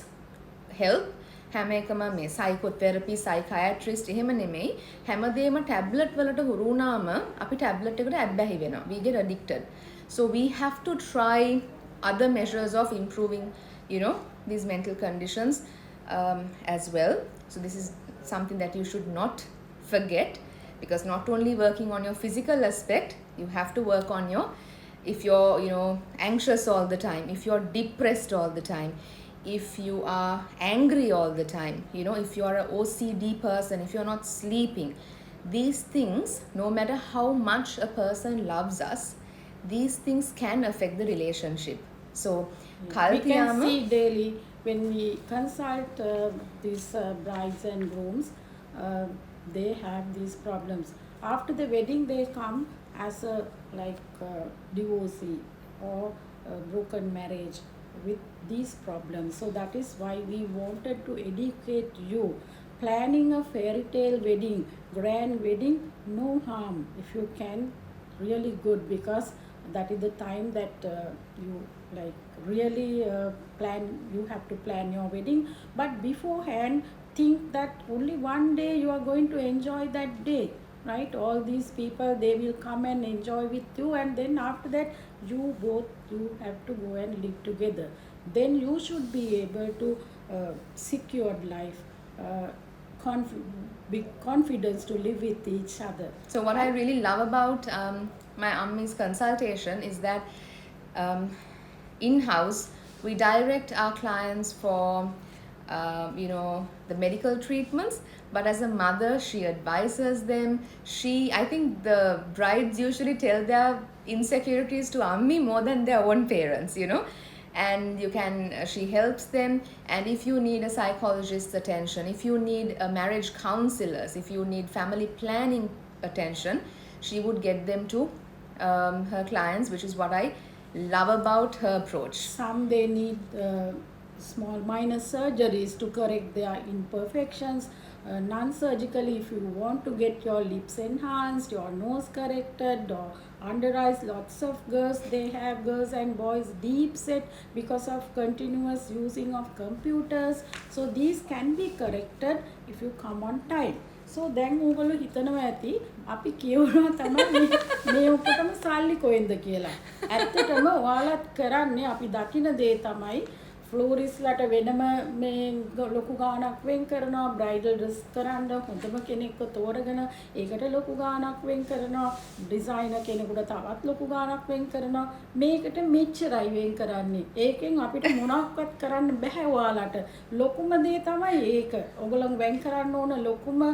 help හැම එකම මේ psychotherapy psychiatrist එහෙම නෙමෙයි හැමදේම tablet වලට හුරු වුණාම අපි tablet එකට ඇබ්බැහි වෙනවා we get addicted so we have to try other measures of improving you know these mental conditions as well so this is something that you should not forget because not only working on your physical aspect you have to work on your if you're you know anxious all the time if you're depressed all the time if you are angry all the time you know if you are an OCD person if you're not sleeping these things no matter how much a person loves us these things can affect the relationship so we can see daily when we consult these brides and grooms they have these problems after the wedding they come as a like divorcee or broken marriage with these problems so that is why we wanted to educate you planning a fairy tale wedding grand wedding no harm if you can really good because that is the time that you like really you have to plan your wedding. But beforehand, think that only one day you are going to enjoy that day, right? All these people, they will come and enjoy with you, and then after that you have to go and live together. Then you should be able to secure life, uh, big confidence to live with each other. So what I really love about my Ammi's consultation is that in-house we direct our clients for the medical treatments, but as a mother she advises them. I think the brides usually tell their insecurities to Ammi more than their own parents, and she helps them. And if you need a psychologist's attention, if you need a marriage counselors, if you need family planning attention, she would get them to her clients, which is what I love about her approach. Some they need small minor surgeries to correct their imperfections. Non-surgically, if you want to get your lips enhanced, your nose corrected, or under eyes, lots of girls, they have, girls and boys, deep set because of continuous using of computers. So these can be corrected if you come on time. So දැන් ඕගොල්ලෝ හිතනවා ඇති අපි කියවනවා තමයි මේ ඔක්කොටම සල්ලි කොහෙන්ද කියලා. ඇත්තටම ඔයාලත් කරන්නේ අපි දකින දේ තමයි ෆ්ලෝරිස්ලට වෙනම මේ ලොකු ගාණක් වෙන් කරනවා, බ්‍රයිඩල් ඩ්‍රෙස් කරන්න හොඳම කෙනෙක්ව තෝරගෙන ඒකට ලොකු ගාණක් වෙන් කරනවා, ඩිසයිනර් කෙනෙකුට තවත් ලොකු ගාණක් වෙන් කරනවා. මේකට මෙච්චරයි වෙන් කරන්නේ. ඒකෙන් අපිට මොනක්වත් කරන්න බෑ ඔයාලට. ලොකුම දේ තමයි ඒක. ඔයගොල්ලෝ වෙන් කරන්න ඕන ලොකුම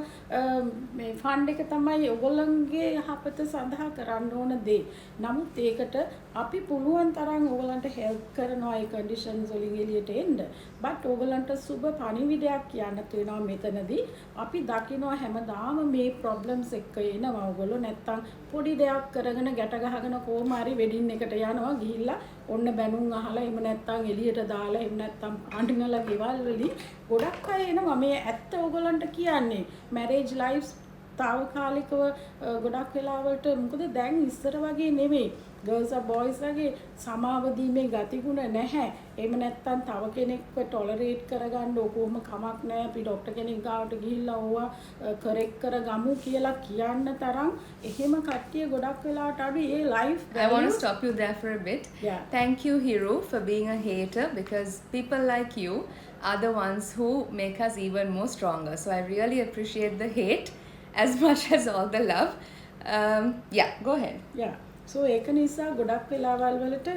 මේ ෆන්ඩ් එක තමයි ඔයගොල්ලන්ගේ යහපත සඳහා කරන්න ඕන දේ. නමුත් ඒකට අපි පුළුවන් තරම් ඔයගොල්ලන්ට හෙල්ප් කරනවා ඒ කන්ඩිෂන්ස් වලින් එළියට එන්න. බට් ඔයගොල්ලන්ට සුබ පණිවිඩයක් කියන්න තියෙනවා මෙතනදී. අපි දකිනවා හැමදාම මේ ප්‍රොබ්ලම්ස් එක්ක එනවා ඔයගොල්ලෝ. නැත්තම් පොඩි දෙයක් කරගෙන ගැට ගහගෙන කොහොම හරි වෙඩින් එකට යනවා, ගිහිල්ලා ඔන්න බැනුම් අහලා එහෙම නැත්තම් එළියට දාලා එහෙම නැත්තම් ආන්ටිනලා ගෙවල් වලින් ගොඩක් අය එනවා. මේ ඇත්ත ඔයගොල්ලන්ට කියන්නේ මැරේජ් ලයිෆ්ස් තාවකාලිකව ගොඩක් වෙලාවලට මොකද දැන් ඉස්සර වගේ නෙමෙයි. girls or boys වගේ සමාව දීමේ ගතිගුණ නැහැ. එහෙම නැත්තම් තව කෙනෙක්ව ටොලරේට් කරගන්න කොහොම කමක් නැහැ. අපි ડોක්ටර් කෙනෙක් ගාවට ගිහිල්ලා ඕවා කරෙක්ට් කරගමු කියලා කියන්න තරම් එහෙම කට්ටිය ගොඩක් වෙලාවට අඩුයි. ඒ life I want to stop you there for a bit. Yeah. Thank you, Hiru, for being a hater, because people like you are the ones who make us even more stronger. So I really appreciate the hate as much as all the love. Yeah, go ahead. Yeah. So ඒක නිසා ගොඩක් වෙලාවල් වලට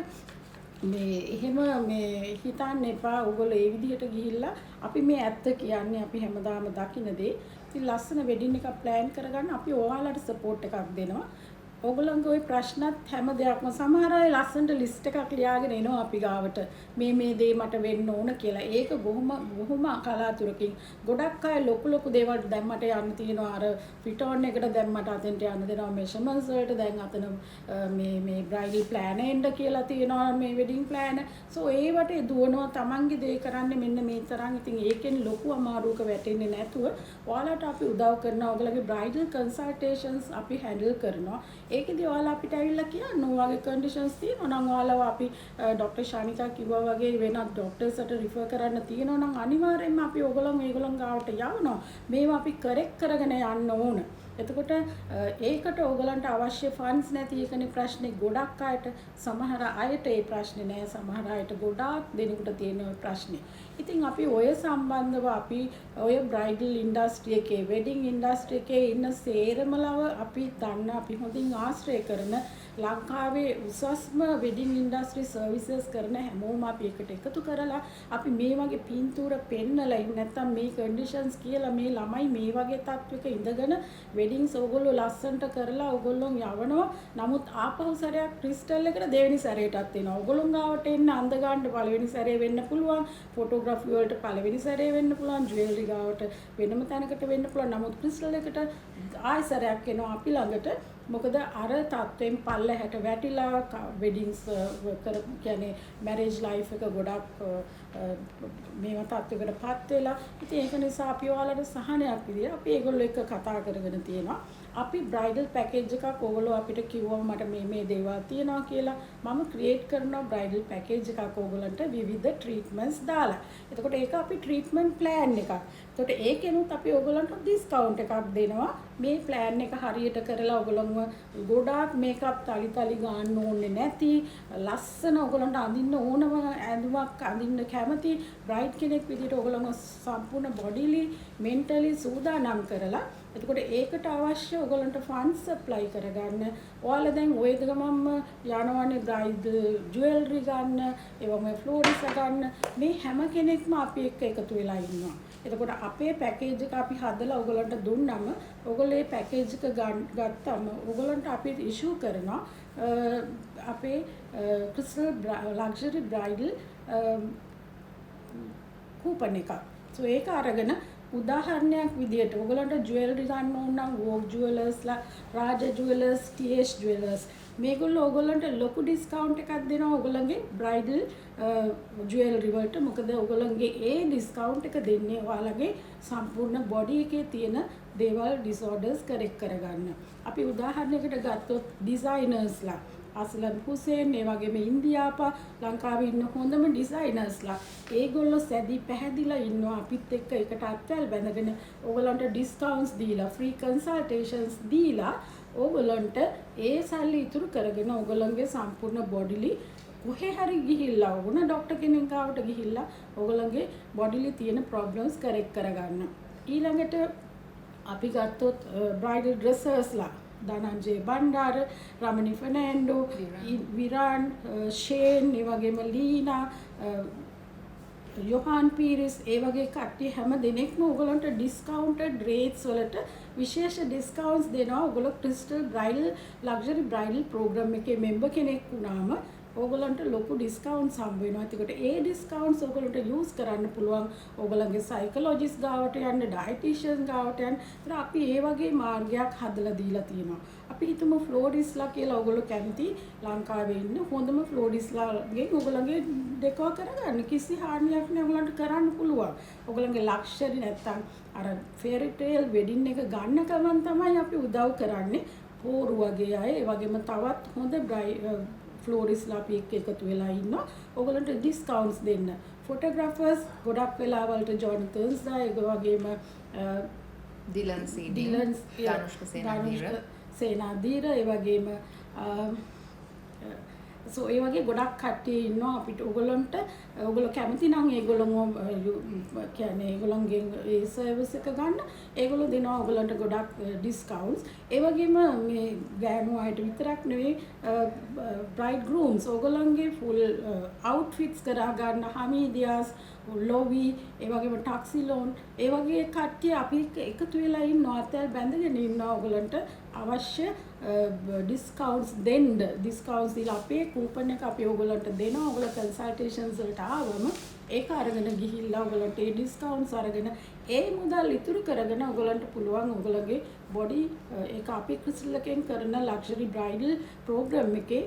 මේ එහෙම මේ හිතන්න එපා. ඔයගොල්ලෝ ඒ විදිහට ගිහිල්ලා අපි මේ ඇත්ත කියන්නේ අපි හැමදාම දකින දේ. ඉතින් ලස්සන වෙඩින් එකක් ප්ලෑන් කරගන්න අපි ඔයාලට සපෝට් එකක් දෙනවා. ඔයගොල්ලන්ගේ ওই ප්‍රශ්නත් හැම දෙයක්ම සමහර අය ලස්සනට ලිස්ට් එකක් ලියාගෙන එනවා අපි ගාවට. මේ දේ මට වෙන්න ඕන කියලා. ඒක බොහොම කලාතුරකින් ගොඩක් අය ලොකු දේවල් දැන් මට යන්න තියෙනවා. අර රිටර්න් එකට දැන් මට අතෙන්ට යන්න දෙනවා. මෙෂර්මන්ට්ස් වලට දැන් අතන මේ බ්‍රයිඩල් ප්ලෑන් එන්න කියලා තියෙනවා, මේ වෙඩින් ප්ලෑන්. සෝ ඒවට දුවනවා තමන්ගේ දේ කරන්නේ මෙන්න මේ තරම්. ඉතින් ඒකෙන් ලොකු අමාරුවක වැටෙන්නේ නැතුව ඔයාලට අපි උදව් කරනවා. ඔයගලගේ බ්‍රයිඩල් කන්සල්ටේෂන්ස් අපි හැන්ඩල් කරනවා. ඒකෙදි ඔයාලා අපිට ඇවිල්ලා කියන්න ඔයාගේ කන්ඩිෂන්ස් තියෙනවා නම් ඔයාලව අපි ડોක්ටර් ශානිකා කිව්වා වගේ වෙනත් ડોක්ටර්ස්ට රිෆර් කරන්න තියෙනවා නම් අනිවාර්යයෙන්ම අපි ඒගොල්ලන් ගාවට යවනවා. මේවා අපි කරෙක්ට් කරගෙන යන්න ඕන. එතකොට ඒකට ඕගලන්ට අවශ්‍ය ෆන්ඩ්ස් නැති එකනේ ප්‍රශ්නේ. ගොඩක් අයට සමහර අයට ඒ ප්‍රශ්නේ නෑ, සමහර අයට ගොඩාක් දෙනෙකුට තියෙන ඔය ප්‍රශ්නේ. ඉතින් අපි ඔය සම්බන්ධව අපි ඔය බ්‍රයිඩල් ඉන්ඩස්ට්‍රි එකේ, වෙඩින් ඉන්ඩස්ට්‍රි එකේ ඉන්න සේරමලව අපි දන්න, අපි හොඳින් ආශ්‍රය කරන ලංකාවේ උසස්ම වෙඩින් ඉන්ඩස්ට්‍රි සර්විසස් කරන හැමෝම අපි එකට එකතු කරලා අපි මේ වගේ පින්තූර පෙන්නලා එහෙම නැත්නම් මේ කන්ඩිෂන්ස් කියලා මේ ළමයි මේ වගේ තත්වයක ඉඳගෙන වෙඩින්ස් ඕගොල්ලෝ ලස්සනට කරලා ඕගොල්ලෝ යවනවා. නමුත් ආපහු සැරයක් ක්‍රිස්ටල් එකට දෙවෙනි සැරේටත් එනවා. ඕගොල්ලෝ ගාවට එන්න අඳ ගන්න පළවෙනි සැරේ වෙන්න පුළුවන්, ෆොටෝග්‍රැෆි වලට පළවෙනි සැරේ වෙන්න පුළුවන්, ජුවෙලරි ගාවට වෙනම තැනකට වෙන්න පුළුවන්. නමුත් ක්‍රිස්ටල් එකට ආයෙ සැරයක් එනවා අපි ළඟට. මොකද අර තත්වෙන් පල්ලෙහාට වැටිලා වෙඩින්ස් කියන්නේ මැරේජ් ලයිෆ් එක ගොඩක් මේව තත්වයකටපත් වෙලා. ඉතින් ඒක නිසා අපි ඔයාලට සහනයක් විදියට අපි ඒගොල්ලෝ එක්ක කතා කරගෙන තියෙනවා. අපි බ්‍රයිඩල් පැකේජ් එකක් ඕගොල්ලෝ අපිට කිව්වම මට මේ දේවල් තියෙනවා කියලා මම ක්‍රියේට් කරනවා බ්‍රයිඩල් පැකේජ් එකක් ඕගොල්ලන්ට විවිධ ට්‍රීට්මන්ට්ස් දාලා. එතකොට ඒක අපි ට්‍රීට්මන්ට් ප්ලෑන් එකක්. එතකොට ඒකෙනුත් අපි ඕගොල්ලන්ට ඩිස්කවුන්ට් එකක් දෙනවා. මේ ප්ලෑන් එක හරියට කරලා ඕගොල්ලන්ව ගොඩාක් මේකප් තලි ගන්න ඕනේ නැති ලස්සන ඕගොල්ලන්ට අඳින්න ඕනම ඇඳුමක් අඳින්න කැමති බ්‍රයිඩ් කෙනෙක් විදිහට ඕගොල්ලන්ව සම්පූර්ණ බොඩිලි මෙන්ටලි සූදානම් කරලා එතකොට ඒකට අවශ්‍ය ඔයගලන්ට ෆන්ඩ්ස් ඇප්ලයි කරගන්න. ඔයාලා දැන් ඔය ගමම්ම යනවනේ බ්‍රයිඩ් ජුවෙලරි ගන්න, ඒවම ෆ්ලෝරිස් ගන්න. මේ හැම කෙනෙක්ම අපි එක්ක එකතු වෙලා ඉන්නවා. එතකොට අපේ පැකේජ් එක අපි හදලා ඔයගලන්ට දුන්නම ඔයගොල්ලෝ මේ පැකේජ් එක ගත්තම ඔයගලන්ට අපි ඉෂුව කරනවා අපේ ක්‍රිස්ටල් ලක්ෂරි බ්‍රයිඩල් කූපන් එකක්. සෝ ඒක අරගෙන උදාහරණයක් විදියට ඔයගලන්ට ජුවෙලරි ගන්න ඕන නම් වෝග් ජුවෙලර්ස්ලා, රාජ ජුවෙලර්ස්, ටීඑස් ජුවෙලර්ස් මේගොල්ලෝ ඔයගලන්ට ලොකු ඩිස්කවුන්ට් එකක් දෙනවා ඔයගලගේ බ්‍රයිඩල් ජුවෙලරි වලට. මොකද ඔයගලගේ ඒ ඩිස්කවුන්ට් එක දෙන්නේ ඔයාලගේ සම්පූර්ණ බොඩි එකේ තියෙන දේවල් ඩිසෝඩර්ස් කරෙක්ට් කරගන්න. අපි උදාහරණයකට ගත්තොත් ඩිසයිනර්ස්ලා අස්ලම් හුසේන් ඒ වගේම ඉන්දියාපා ලංකාවේ ඉන්න හොඳම ඩිසයිනර්ස්ලා ඒගොල්ලෝ සැදී පැහැදිලා ඉන්නවා අපිත් එක්ක එකට අත්වැල් බැඳගෙන ඕගලන්ට ඩිස්කවුන්ට්ස් දීලා ෆ්‍රී කන්සල්ටේෂන්ස් දීලා ඕගලන්ට ඒ සල්ලි ඉතුරු කරගෙන ඕගලන්ගේ සම්පූර්ණ බොඩිලි කොහේ හරි ගිහිල්ලා ඕන ડોක්ටර් කෙනෙක් ගාවට ගිහිල්ලා ඕගලන්ගේ බොඩිලි තියෙන ප්‍රොබ්ලම්ස් කරෙක්ට් කරගන්න. ඊළඟට අපි ගත්තොත් බ්‍රයිඩල් ඩ්‍රෙසර්ස්ලා ධනංජය බණ්ඩාර, රමණි ෆර්නෑන්ඩෝ, විරාන්, ෂේන්, ඒ වගේම ලීනා, යොහාන් පීරිස් ඒ වගේ කට්ටිය හැම දෙනෙක්ම ඔයගලන්ට ඩිස්කවුන්ටඩ් රේට්ස් වලට විශේෂ ඩිස්කවුන්ට්ස් දෙනවා. ඔයගොල්ලෝ crystal bridal luxury bridal program එකේ මෙම්බර් කෙනෙක් වුණාම ඕගලන්ට ලොකු ඩිස්කවුන්ට්ස් හම්බ වෙනවා. එතකොට ඒ ඩිස්කවුන්ට්ස් ඕගලන්ට යූස් කරන්න පුළුවන්. ඕගලන්ගේ සයිකොලොජිස්ට් ගාවට යන්න, ඩයටිෂියන් ගාවට යන්න. ඒතර අපි ඒ වගේ මාර්ගයක් හදලා දීලා තියෙනවා. අපි හිතමු ෆ්ලෝරිස්ලා කියලා ඕගොල්ලෝ කැමති ලංකාවේ ඉන්න හොඳම ෆ්ලෝරිස්ලාගෙන් ඕගලන්ගේ ඩෙකෝ කරගන්න. කිසි හානියක් නෑ ඕගලන්ට කරන්න පුළුවන්. ඕගලන්ගේ ලක්ෂරි නැත්තම් අර ෆෙයරි ටේල් වෙඩින් එක ගන්න ගමන් තමයි අපි උදව් කරන්නේ. පෝරු වගේ අය, ඒ වගේම තවත් හොඳ ෆ්ලෝරිස්ලා අපි එක්ක එකතු වෙලා ඉන්නවා. ඕගලන්ට ඩිස්කවුන්ට්ස් දෙන්න. ෆොටෝග්‍රාෆර්ස් ගොඩක් වෙලාවලට ජොනතන්ස්ලා ඒ වගේම දිලන් සීඩි, ධනුෂ්ක සේනාධීර ඒ වගේම සෝ ඒ වගේ ගොඩක් කට්ටිය ඉන්නවා අපිට. ඔයගොල්ලෝ කැමති නම් ඒගොල්ලෝ කියන්නේ ඒගොල්ලන්ගෙන් ඒ සර්විස් එක ගන්න ඒගොල්ලෝ දෙනවා ඔයගොල්ලන්ට ගොඩක් ඩිස්කවුන්ට්ස්. ඒ වගේම මේ ගෑනු අයට විතරක් නෙවෙයි බ්‍රයිඩ් ගෲම්ස් ඔයගොල්ලන්ගේ ෆුල් අවුට්ෆිට්ස් කරා ගන්න හමීදියාස්, ලොවි, ඒ වගේම ටක්සිලෝන් ඒ වගේ කට්ටිය අපි එකතු වෙලා ඉන්නවා. අතල් බැඳගෙන ඉන්නවා ඔයගොල්ලන්ට අවශ්‍ය ඩිස්කවුන්ට්ස් දෙන්න. ඩිස්කවුන්ට්ස් දීලා අපේ කූපන් එක අපි ඕගොල්ලන්ට දෙනවා. ඕගොල්ලෝ කන්සල්ටේෂන්ස් වලට ආවම ඒක අරගෙන ගිහිල්ලා ඕගොල්ලන්ට ඒ ඩිස්කවුන්ට්ස් අරගෙන ඒ මුදල් ඉතුරු කරගෙන ඕගොල්ලන්ට පුළුවන් ඕගොල්ලෝගේ බොඩි ඒක අපි ක්‍රිස්ටල් එකෙන් කරන ලක්ෂරි බ්‍රයිඩල් ප්‍රෝග්‍රෑම් එකේ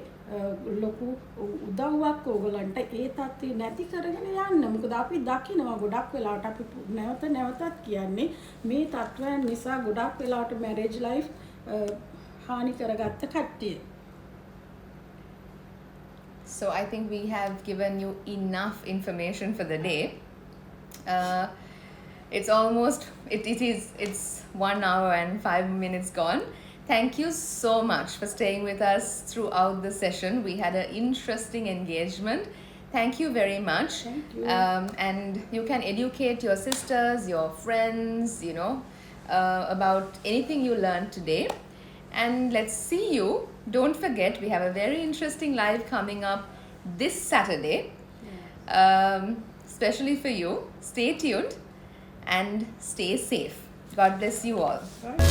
ලොකු උදව්වක් ඕගොල්ලන්ට ඒ තත්ත්වය නැති කරගෙන යන්න. මොකද අපි දකිනවා ගොඩක් වෙලාවට අපි නැවතත් කියන්නේ මේ තත්ත්වයන් නිසා ගොඩක් වෙලාවට මැරේජ් ලයිෆ් හානි කරගත්ත කට්ටිය. So I think we have given you enough information for the day. It's 1 hour and 5 minutes gone. Thank you so much for staying with us throughout the session. We had an interesting engagement. Thank you very much. Thank you. And you can educate your sisters, your friends, about anything you learned today. And let's see you. Don't forget, we have a very interesting live coming up this Saturday, especially for you. Stay tuned and stay safe. God bless you all. Right.